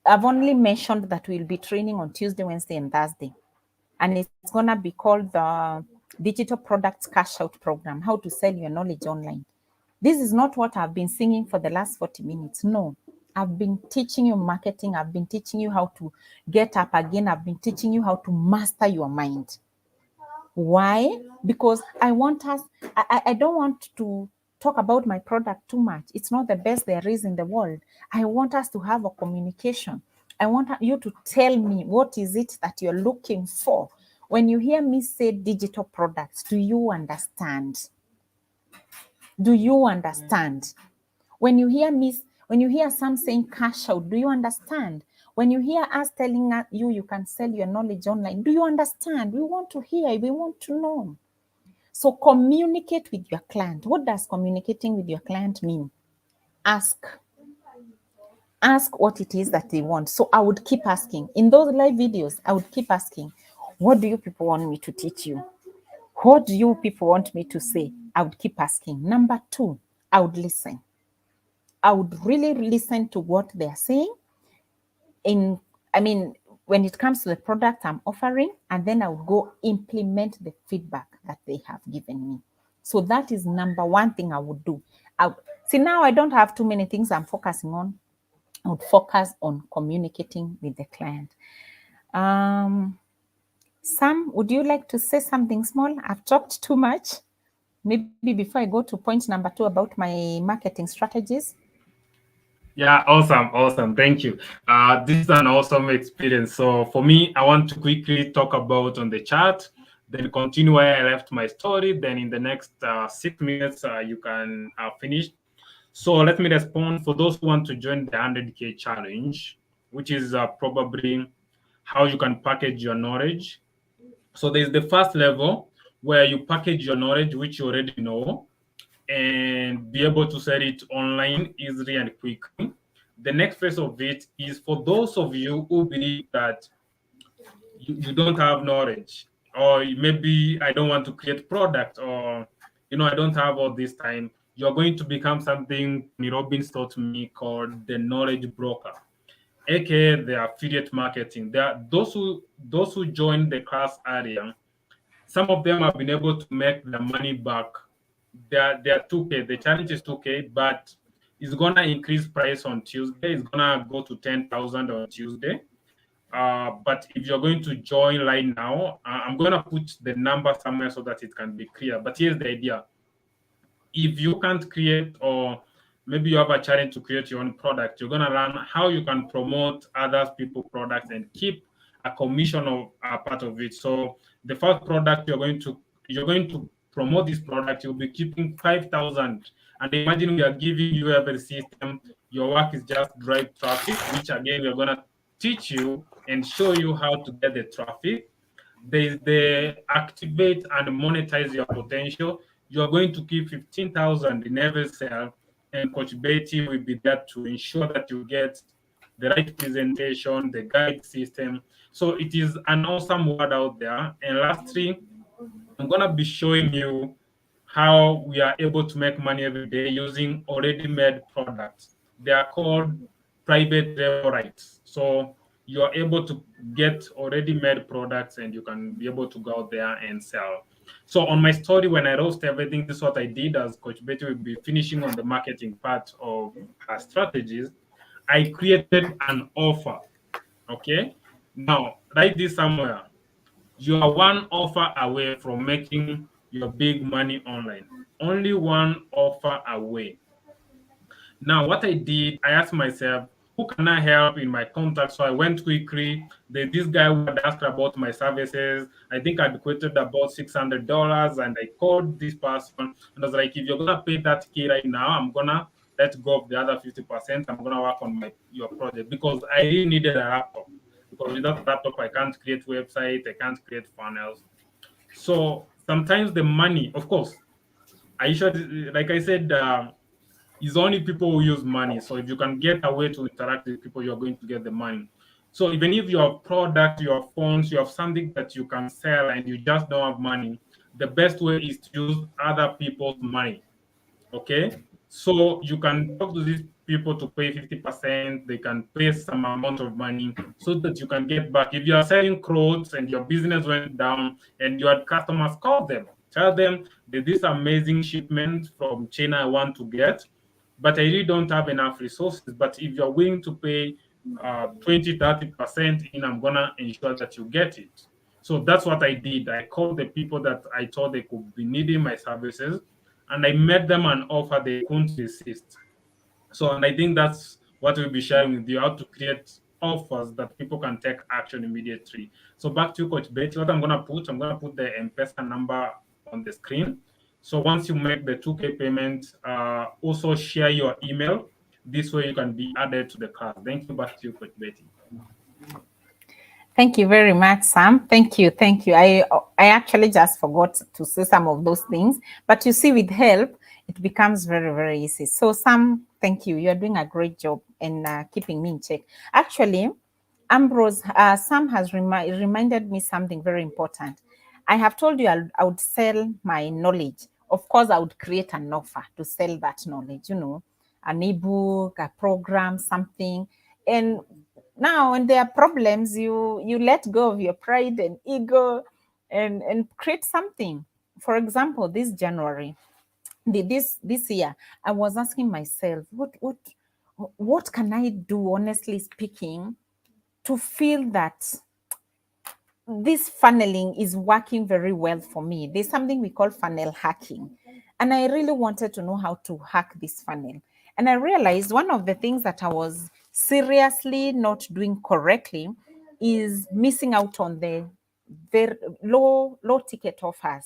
I've only mentioned that we'll be training on Tuesday, Wednesday, and Thursday. And it's going to be called the Digital Products Cash Out Program, how to sell your knowledge online. This is not what I've been singing for the last 40 minutes. No, I've been teaching you marketing. I've been teaching you how to get up again. I've been teaching you how to master your mind. Why? Because I don't want to talk about my product too much. It's not the best there is in the world. I want us to have a communication. I want you to tell me what is it that you're looking for. When you hear me say digital products, do you understand? Do you understand? When you hear some saying cash out, do you understand? When you hear us telling you can sell your knowledge online, do you understand? We want to hear, we want to know. So communicate with your client. What does communicating with your client mean? Ask what it is that they want. So I would keep asking. In those live videos, I would keep asking, what do you people want me to teach you? What do you people want me to say? I would keep asking. Number 2, I would listen. I would really listen to what they're saying. When it comes to the product I'm offering, and then I would go implement the feedback that they have given me. So that is number 1 thing I would do. See, now I don't have too many things I'm focusing on. I would focus on communicating with the client. Sam, would you like to say something small? I've talked too much. Maybe before I go to point number 2 about my marketing strategies.
Yeah, awesome. Thank you. This is an awesome experience. So for me, I want to quickly talk about on the chat, then continue where I left my story. Then in the next 6 minutes, you can finish. So let me respond for those who want to join the 100K challenge, which is probably how you can package your knowledge. So there's the first level where you package your knowledge, which you already know, and be able to sell it online easily and quickly. The next phase of it is for those of you who believe that you don't have knowledge, or maybe I don't want to create product, or I don't have all this time. You're going to become something Tony Robbins taught me called the knowledge broker, aka the affiliate marketing. There are those who join the class area. Some of them have been able to make their money back. They're 2K. The challenge is 2K, but it's gonna increase price on Tuesday. It's gonna go to 10,000 on Tuesday. But if you're going to join right now, I'm going to put the number somewhere so that it can be clear. But here's the idea. If you can't create, or maybe you have a challenge to create your own product, you're going to learn how you can promote others people products and keep a commission of a part of it. So the first product you're going to promote this product, you'll be keeping 5,000. And imagine we are giving you every system. Your work is just drive traffic, which again we're going to teach you and show you how to get the traffic. They activate and monetize your potential. You are going to keep 15,000 in every sale, and Coach Betty will be there to ensure that you get the right presentation, the guide system. So it is an awesome word out there. And lastly, I'm going to be showing you how we are able to make money every day using already made products. They are called private label rights. So you are able to get already made products and you can be able to go out there and sell. So on my story, when I roast everything, this is what I did, as Coach Betty will be finishing on the marketing part of her strategies. I created an offer. Okay. Now, write this somewhere. You are one offer away from making your big money online. Only one offer away. Now, what I did, I asked myself, who can I help in my contact? So I went quickly. This guy who had asked about my services. I think I'd quoted about $600, and I called this person and I was like, if you're gonna pay that key right now, I'm gonna let go of the other 50%. I'm gonna work on your project, because I really needed a laptop. Because without a laptop, I can't create website, I can't create funnels. So sometimes the money, of course, I usually, like I said, it's only people who use money. So if you can get a way to interact with people, you're going to get the money. So even if you have product, you have phones, you have something that you can sell and you just don't have money, the best way is to use other people's money. Okay. So you can talk to these people to pay 50%, they can pay some amount of money so that you can get back. If you are selling clothes and your business went down and you had customers, call them, tell them that this amazing shipment from China I want to get, but I really don't have enough resources. But if you're willing to pay 20-30% in, I'm gonna ensure that you get it. So that's what I did. I called the people that I thought they could be needing my services, and I made them an offer they couldn't resist. So, and I think that's what we'll be sharing with you, how to create offers that people can take action immediately. So back to you, Coach Betty. What I'm gonna put the M-Pesa number on the screen. So once you make the 2K payment, also share your email. This way you can be added to the class. Thank you. Back to you, Coach Betty.
Thank you very much, Sam. Thank you. Thank you. I actually just forgot to say some of those things, but you see, with help, it becomes very, very easy. So, Sam, thank you. You're doing a great job in keeping me in check. Actually, Ambrose, Sam has reminded me something very important. I have told you I would sell my knowledge. Of course, I would create an offer to sell that knowledge, an ebook, a program, something. And now when there are problems, you let go of your pride and ego and create something. For example, this January, this year, I was asking myself, what can I do, honestly speaking, to feel that this funneling is working very well for me. There's something we call funnel hacking. And I really wanted to know how to hack this funnel. And I realized one of the things that I was seriously not doing correctly is missing out on the very low ticket offers.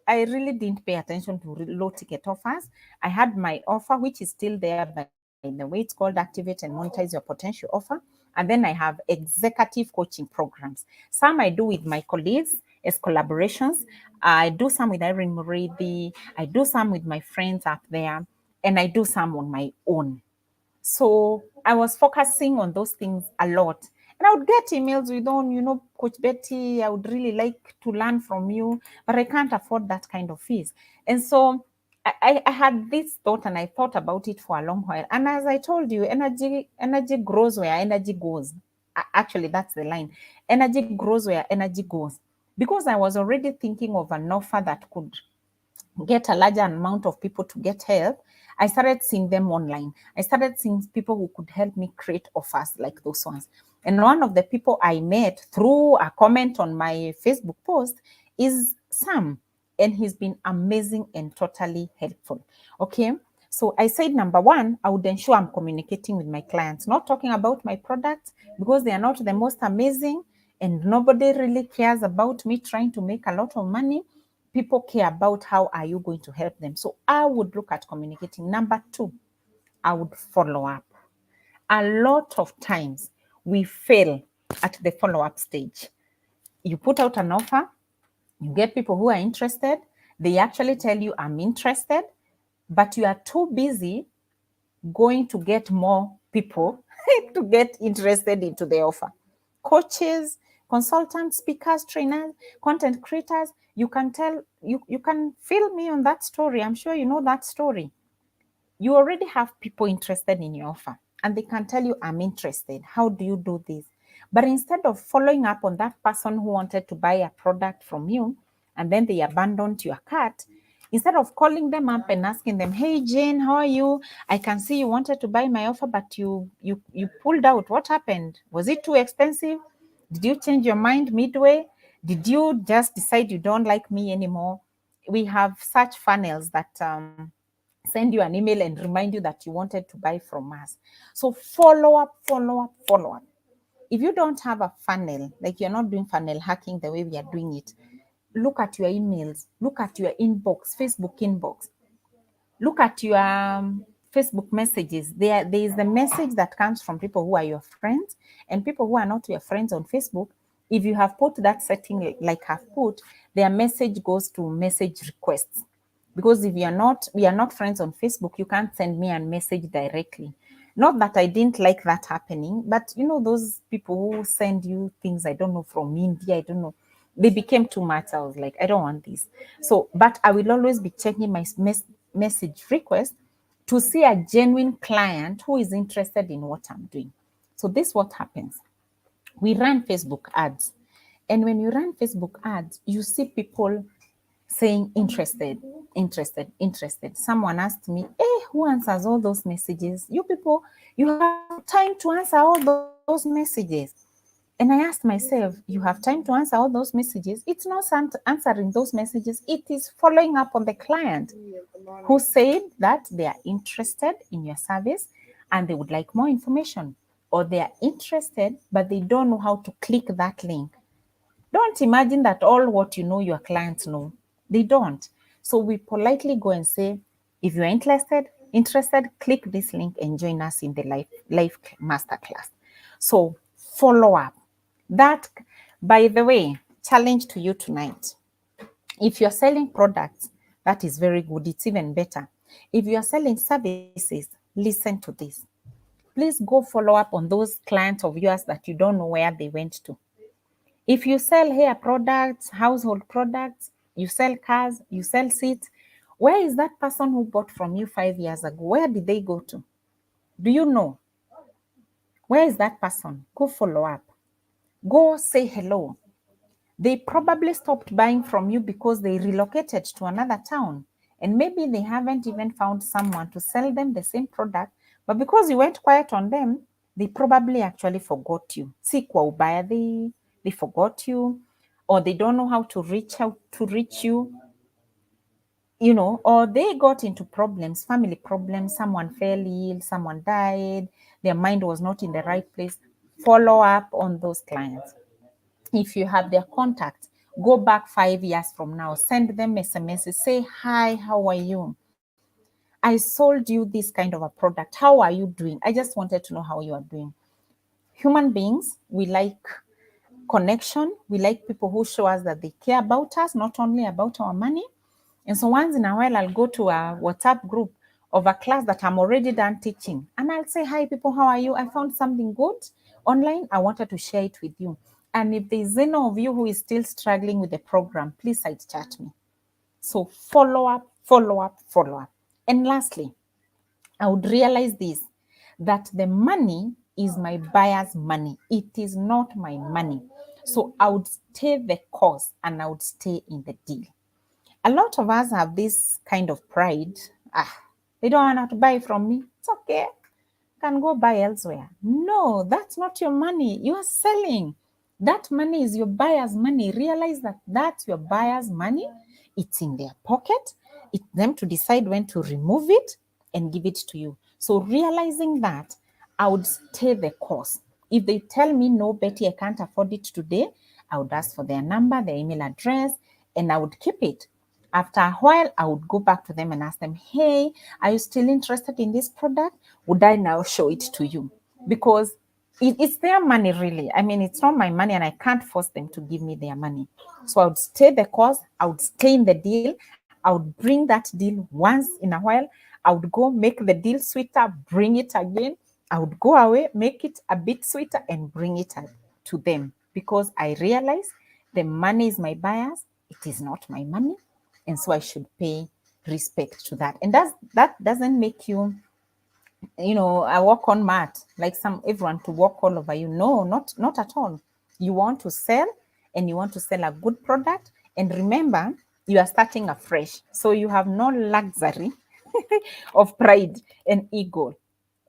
I really didn't pay attention to low ticket offers. I had my offer, which is still there, by the way. It's called Activate and Monetize Your Potential Offer. And then I have executive coaching programs. Some I do with my colleagues as collaborations. I do some with Irene Muridi. I do some with my friends up there. And I do some on my own. So I was focusing on those things a lot. And I would get emails with, Coach Betty, I would really like to learn from you, but I can't afford that kind of fees. And so I had this thought, and I thought about it for a long while. And as I told you, energy grows where energy goes. Actually, that's the line. Energy grows where energy goes. Because I was already thinking of an offer that could get a larger amount of people to get help, I started seeing them online. I started seeing people who could help me create offers like those ones. And one of the people I met through a comment on my Facebook post is Sam, and he's been amazing and totally helpful. Okay. So I said, number one, I would ensure I'm communicating with my clients, not talking about my products because they are not the most amazing and nobody really cares about me trying to make a lot of money. People care about how are you going to help them. So I would look at communicating. Number two, I would follow up. A lot of times we fail at the follow-up stage. You put out an offer, you get people who are interested, they actually tell you, I'm interested, but you are too busy going to get more people to get interested into the offer. Coaches, consultants, speakers, trainers, content creators, you can tell, you can fill me on that story. I'm sure you know that story. You already have people interested in your offer and they can tell you, I'm interested. How do you do this? But instead of following up on that person who wanted to buy a product from you and then they abandoned your cart, instead of calling them up and asking them, hey Jane, how are you? I can see you wanted to buy my offer, but you pulled out. What happened? Was it too expensive? Did you change your mind midway? Did you just decide you don't like me anymore? We have such funnels that send you an email and remind you that you wanted to buy from us. So follow up, follow up, follow up. If you don't have a funnel, like you're not doing funnel hacking the way we are doing it, look at your emails, look at your inbox, Facebook inbox, look at your Facebook messages. There is the message that comes from people who are your friends and people who are not your friends on Facebook. If you have put that setting like I've put, their message goes to message requests. Because if we are not friends on Facebook, you can't send me a message directly. Not that I didn't like that happening, but you know, those people who send you things, I don't know, from India, I don't know, they became too much. I was like, I don't want this. So, but I will always be checking my message request to see a genuine client who is interested in what I'm doing. So this is what happens. We run Facebook ads. And when you run Facebook ads, you see people saying interested, interested, interested. Someone asked me, hey, who answers all those messages? You people, you have time to answer all those messages. And I asked myself, you have time to answer all those messages? It's not answering those messages. It is following up on the client who said that they are interested in your service and they would like more information, or they are interested, but they don't know how to click that link. Don't imagine that all what you know your clients know. They don't. So we politely go and say, if you're interested, click this link and join us in the live masterclass. So follow up. That, by the way, challenge to you tonight. If you're selling products, that is very good. It's even better. If you are selling services, listen to this. Please go follow up on those clients of yours that you don't know where they went to. If you sell hair products, household products, you sell cars, you sell seats, where is that person who bought from you 5 years ago? Where did they go to? Do you know? Where is that person? Go follow up. Go say hello. They probably stopped buying from you because they relocated to another town. And maybe they haven't even found someone to sell them the same product. But because you went quiet on them, they probably actually forgot you. Si kwa ubaya, they forgot you, or they don't know how to reach out to reach you, you know, or they got into problems, family problems, someone fell ill, someone died, their mind was not in the right place. Follow up on those clients. If you have their contact, go back 5 years from now, send them SMSs, say, hi, how are you? I sold you this kind of a product. How are you doing? I just wanted to know how you are doing. Human beings, we like connection. We like people who show us that they care about us, not only about our money. And so once in a while, I'll go to a WhatsApp group of a class that I'm already done teaching. And I'll say, hi, people, how are you? I found something good online. I wanted to share it with you. And if there's any of you who is still struggling with the program, please side chat me. So follow up, follow up, follow up. And lastly, I would realize this, that the money is my buyer's money. It is not my money. So I would stay the course and I would stay in the deal. A lot of us have this kind of pride. They don't want to buy from me. It's okay. can go buy elsewhere. No, that's not your money. You are selling. That money is your buyer's money. Realize that that's your buyer's money. It's in their pocket. It's them to decide when to remove it and give it to you. So realizing that, I would stay the course. If they tell me, no, Betty, I can't afford it today, I would ask for their number, their email address, and I would keep it. After a while, I would go back to them and ask them, hey, are you still interested in this product? Would I now show it to you? Because it's their money, really. I mean, it's not my money, and I can't force them to give me their money. So I would stay the course, I would stay in the deal, I would bring that deal once in a while, I would go make the deal sweeter, bring it again. I would go away, make it a bit sweeter, and bring it to them, because I realize the money is my buyer's, it is not my money, and so I should pay respect to that. And that doesn't make you, I walk on mat like everyone to walk all over you. No, not at all. You want to sell, and you want to sell a good product. And remember, you are starting afresh, so you have no luxury of pride and ego.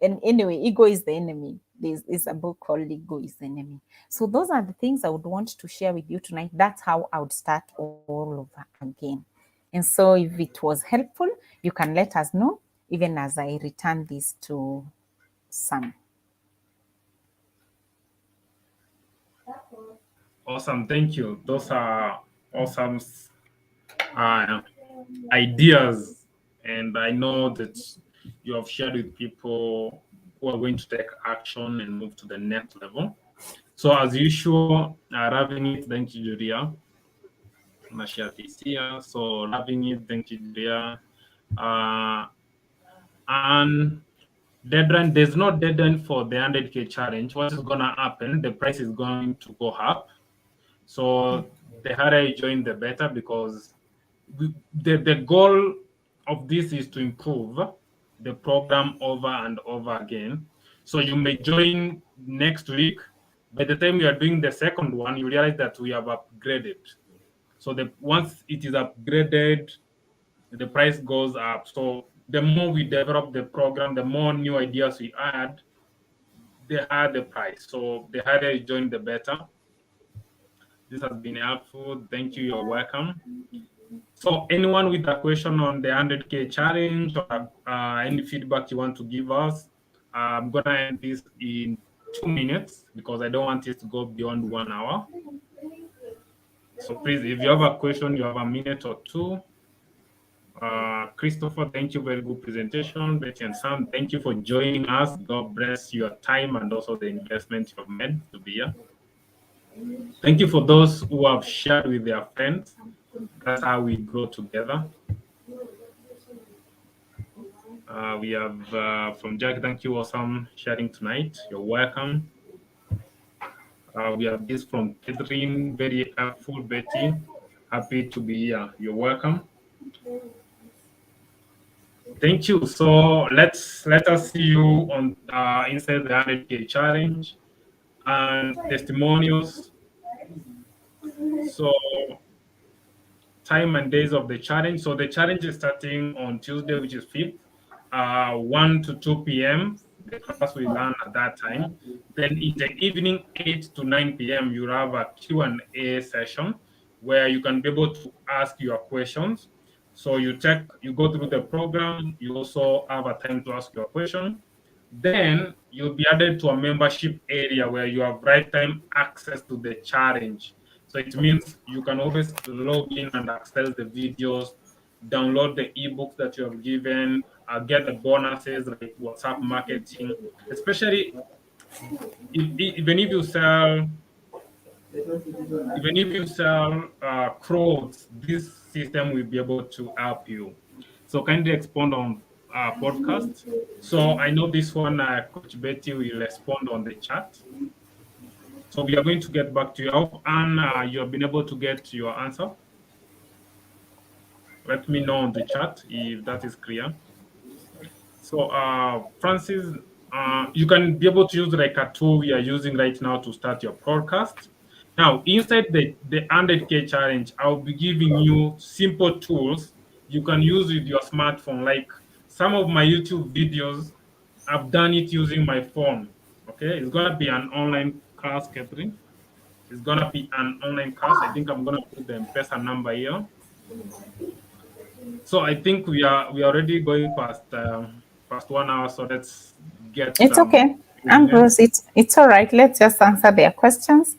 And anyway, ego is the enemy. There's a book called Ego is the Enemy. So those are the things I would want to share with you tonight. That's how I would start all over again. And so if it was helpful, you can let us know, even as I return this to Sam.
Awesome, thank you. Those are awesome ideas, and I know that you have shared with people who are going to take action and move to the next level. So as usual, loving it, thank you, Julia. I'm gonna share this here. So loving it, thank you, Julia. And deadline, there's no deadline for the 100K challenge. What is gonna happen? The price is going to go up. So the harder you join, the better, because the goal of this is to improve the program over and over again. So you may join next week. By the time you are doing the second one, you realize that we have upgraded. So once it is upgraded, the price goes up. So the more we develop the program, the more new ideas we add, the higher the price. So the higher you join, the better. This has been helpful. Thank you. You're welcome. So anyone with a question on the 100K challenge, or any feedback you want to give us, I'm going to end this in 2 minutes, because I don't want it to go beyond 1 hour. So please, if you have a question, you have a minute or two. Christopher, thank you. Very good presentation. Betty and Sam, thank you for joining us. God bless your time and also the investment you've made to be here. Thank you for those who have shared with their friends. That's how we grow together. We have from Jack, thank you, awesome sharing tonight. You're welcome. We have this from Catherine, very helpful, Betty. Happy to be here. You're welcome. Thank you. So let us see you on inside the 100K challenge and testimonials. So time and days of the challenge. So the challenge is starting on Tuesday, which is 5th, 1 to 2 p.m. The class will run at that time. Then in the evening, 8 to 9 p.m., you'll have a Q&A session where you can be able to ask your questions. So you go through the program, you also have a time to ask your question. Then you'll be added to a membership area where you have lifetime access to the challenge. So it means you can always log in and access the videos, download the ebooks that you have given, get the bonuses like WhatsApp marketing, especially even if you sell clothes, this system will be able to help you. So kindly expand on podcast. So I know this one, Coach Betty will respond on the chat. So we are going to get back to you. I hope, Anne, you have been able to get your answer. Let me know on the chat if that is clear. So Francis, you can be able to use like a tool we are using right now to start your podcast. Now, inside the 100K challenge, I'll be giving you simple tools you can use with your smartphone. Like some of my YouTube videos, I've done it using my phone. Okay, it's gonna be an online class, Catherine. It's gonna be an online class. I think I'm gonna put the M-Pesa number here. So I think we are already going past 1 hour. So let's get
It's
some
okay,
agreement.
Ambrose. It's all right. Let's just answer their questions.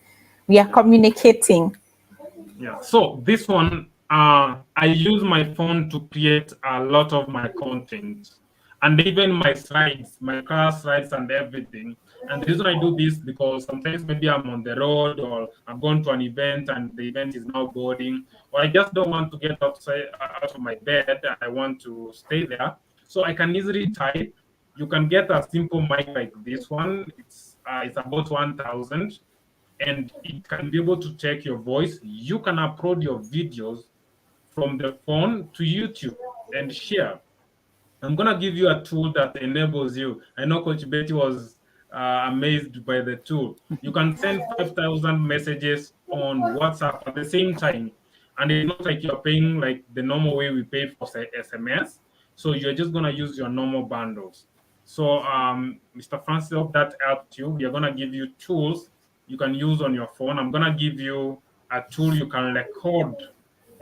We are
Yeah.
communicating.
Yeah. So this one, I use my phone to create a lot of my content and even my slides, my class slides and everything. And the reason I do this because sometimes maybe I'm on the road or I'm going to an event and the event is now boring, or I just don't want to get outside out of my bed and I want to stay there. So I can easily type. You can get a simple mic like this one. It's about 1,000 and it can be able to check your voice. You can upload your videos from the phone to YouTube and share. I'm gonna give you a tool that enables you. I know Coach Betty was amazed by the tool. You can send 5,000 messages on WhatsApp at the same time, and it's not like you're paying like the normal way we pay for say, SMS. So you're just gonna use your normal bundles. So, Mr. Francis, hope that helped you. We are gonna give you tools you can use on your phone. I'm gonna give you a tool you can record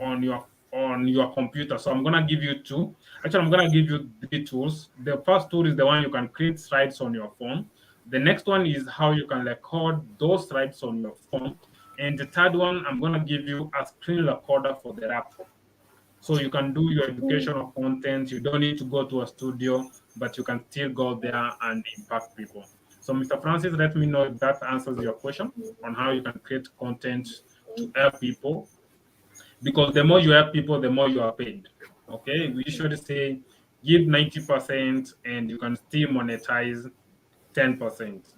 on your computer. So I'm gonna give you two. Actually, I'm gonna give you three tools. The first tool is the one you can create slides on your phone. The next one is how you can record those slides on your phone. And the third one, I'm gonna give you a screen recorder for the laptop. So you can do your educational content. You don't need to go to a studio, but you can still go there and impact people. So, Mr. Francis, let me know if that answers your question on how you can create content to help people, because the more you help people, the more you are paid. Okay, we usually say give 90% and you can still monetize 10%.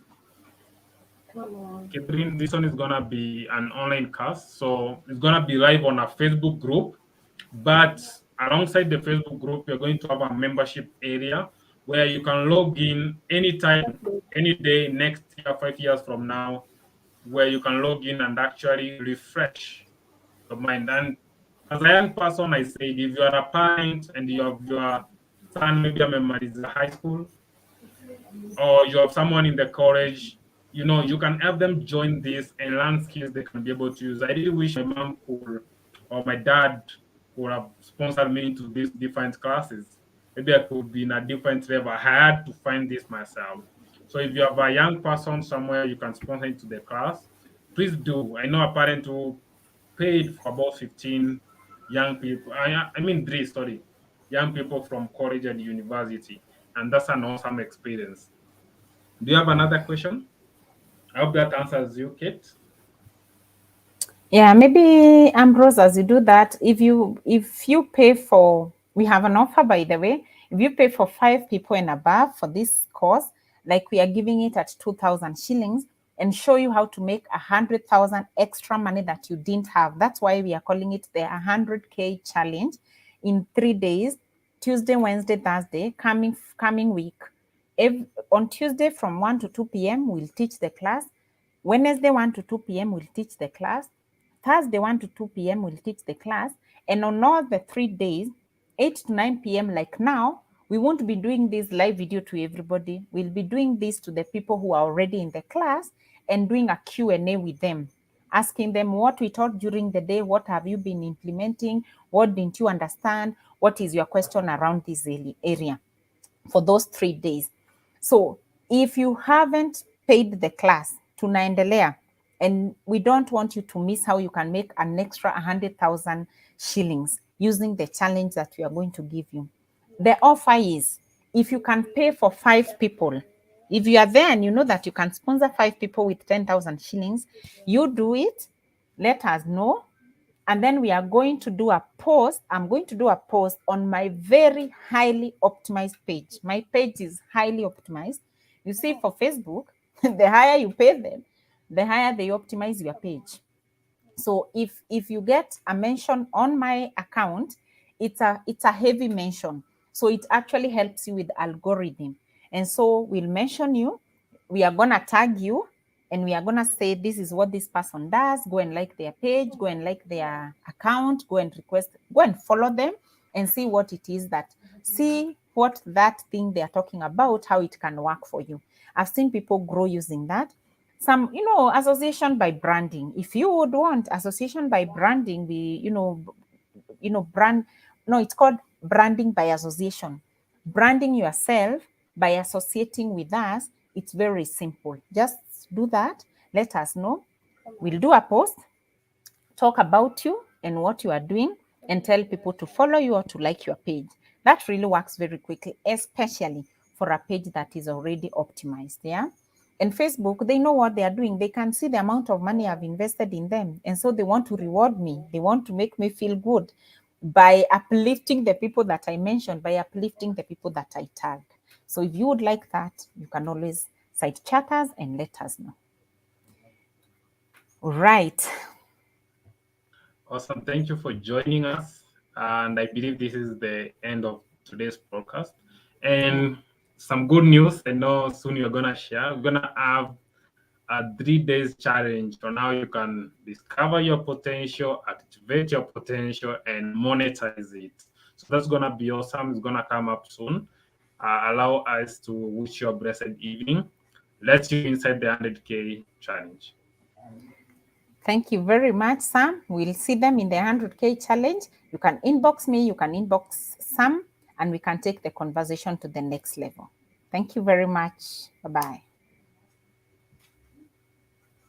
Catherine, this one is gonna be an online class, so it's gonna be live on a Facebook group. But alongside the Facebook group, you're going to have a membership area where you can log in anytime, any day, next year, 5 years from now, where you can log in and actually refresh your mind. And as a young person, I said, if you are a parent and you have your son, maybe a member is in high school, or you have someone in the college, you can help them join this and learn skills they can be able to use. I really wish my mom could or my dad could have sponsored me into these different classes. Maybe I could be in a different level. I had to find this myself. So if you have a young person somewhere you can sponsor into the class, please do. I know a parent who paid for about 15 young people. I mean, three, sorry, young people from college and university. And that's an awesome experience. Do you have another question? I hope that answers you, Kate.
Yeah, maybe Ambrose, as you do that, if you pay for, we have an offer by the way. If you pay for 5 people and above for this course, like we are giving it at 2,000 shillings, and show you how to make 100,000 extra money that you didn't have. That's why we are calling it the 100K challenge in 3 days: Tuesday, Wednesday, Thursday, coming week. On Tuesday from 1 to 2 p.m. we'll teach the class. Wednesday 1 to 2 p.m. we'll teach the class. Thursday 1 to 2 p.m. we'll teach the class. And on all the 3 days, 8 to 9 p.m. like now, we won't be doing this live video to everybody. We'll be doing this to the people who are already in the class and doing a Q&A with them, asking them what we taught during the day, what have you been implementing, what didn't you understand, what is your question around this area for those 3 days. So if you haven't paid the class, tunaendelea, and we don't want you to miss how you can make an extra 100,000 shillings using the challenge that we are going to give you. The offer is, if you can pay for 5 people, if you are there and you know that you can sponsor 5 people with 10,000 shillings, you do it, let us know, and then we are going to do a post. I'm going to do a post on my very highly optimized page. My page is highly optimized. You see, for Facebook, the higher you pay them, the higher they optimize your page. So if you get a mention on my account, it's a heavy mention. So it actually helps you with algorithm. And so we'll mention you. We are gonna tag you, and we are gonna say this is what this person does. Go and like their page, go and like their account, go and follow them, and see what what that thing they are talking about, how it can work for you. I've seen people grow using that. Some, association by branding. If you would want association by branding, brand, no, it's called branding by association. Branding yourself by associating with us, it's very simple. Just do that. Let us know. We'll do a post, talk about you and what you are doing, and tell people to follow you or to like your page. That really works very quickly, especially for a page that is already optimized. Yeah. And Facebook, they know what they are doing. They can see the amount of money I've invested in them. And so they want to reward me. They want to make me feel good by uplifting the people that I mentioned, by uplifting the people that I tagged. So if you would like that, you can always cite chatters and let us know. Right.
Awesome. Thank you for joining us. And I believe this is the end of today's podcast. And some good news, I know soon you're going to share. We're going to have a 3 days challenge on how you can discover your potential, activate your potential, and monetize it. So that's going to be awesome. It's going to come up soon. Allow us to wish you a blessed evening. Let's you inside the 100K challenge.
Thank you very much, Sam. We'll see them in the 100K challenge. You can inbox me, you can inbox Sam, and we can take the conversation to the next level. Thank you very much. Bye-bye.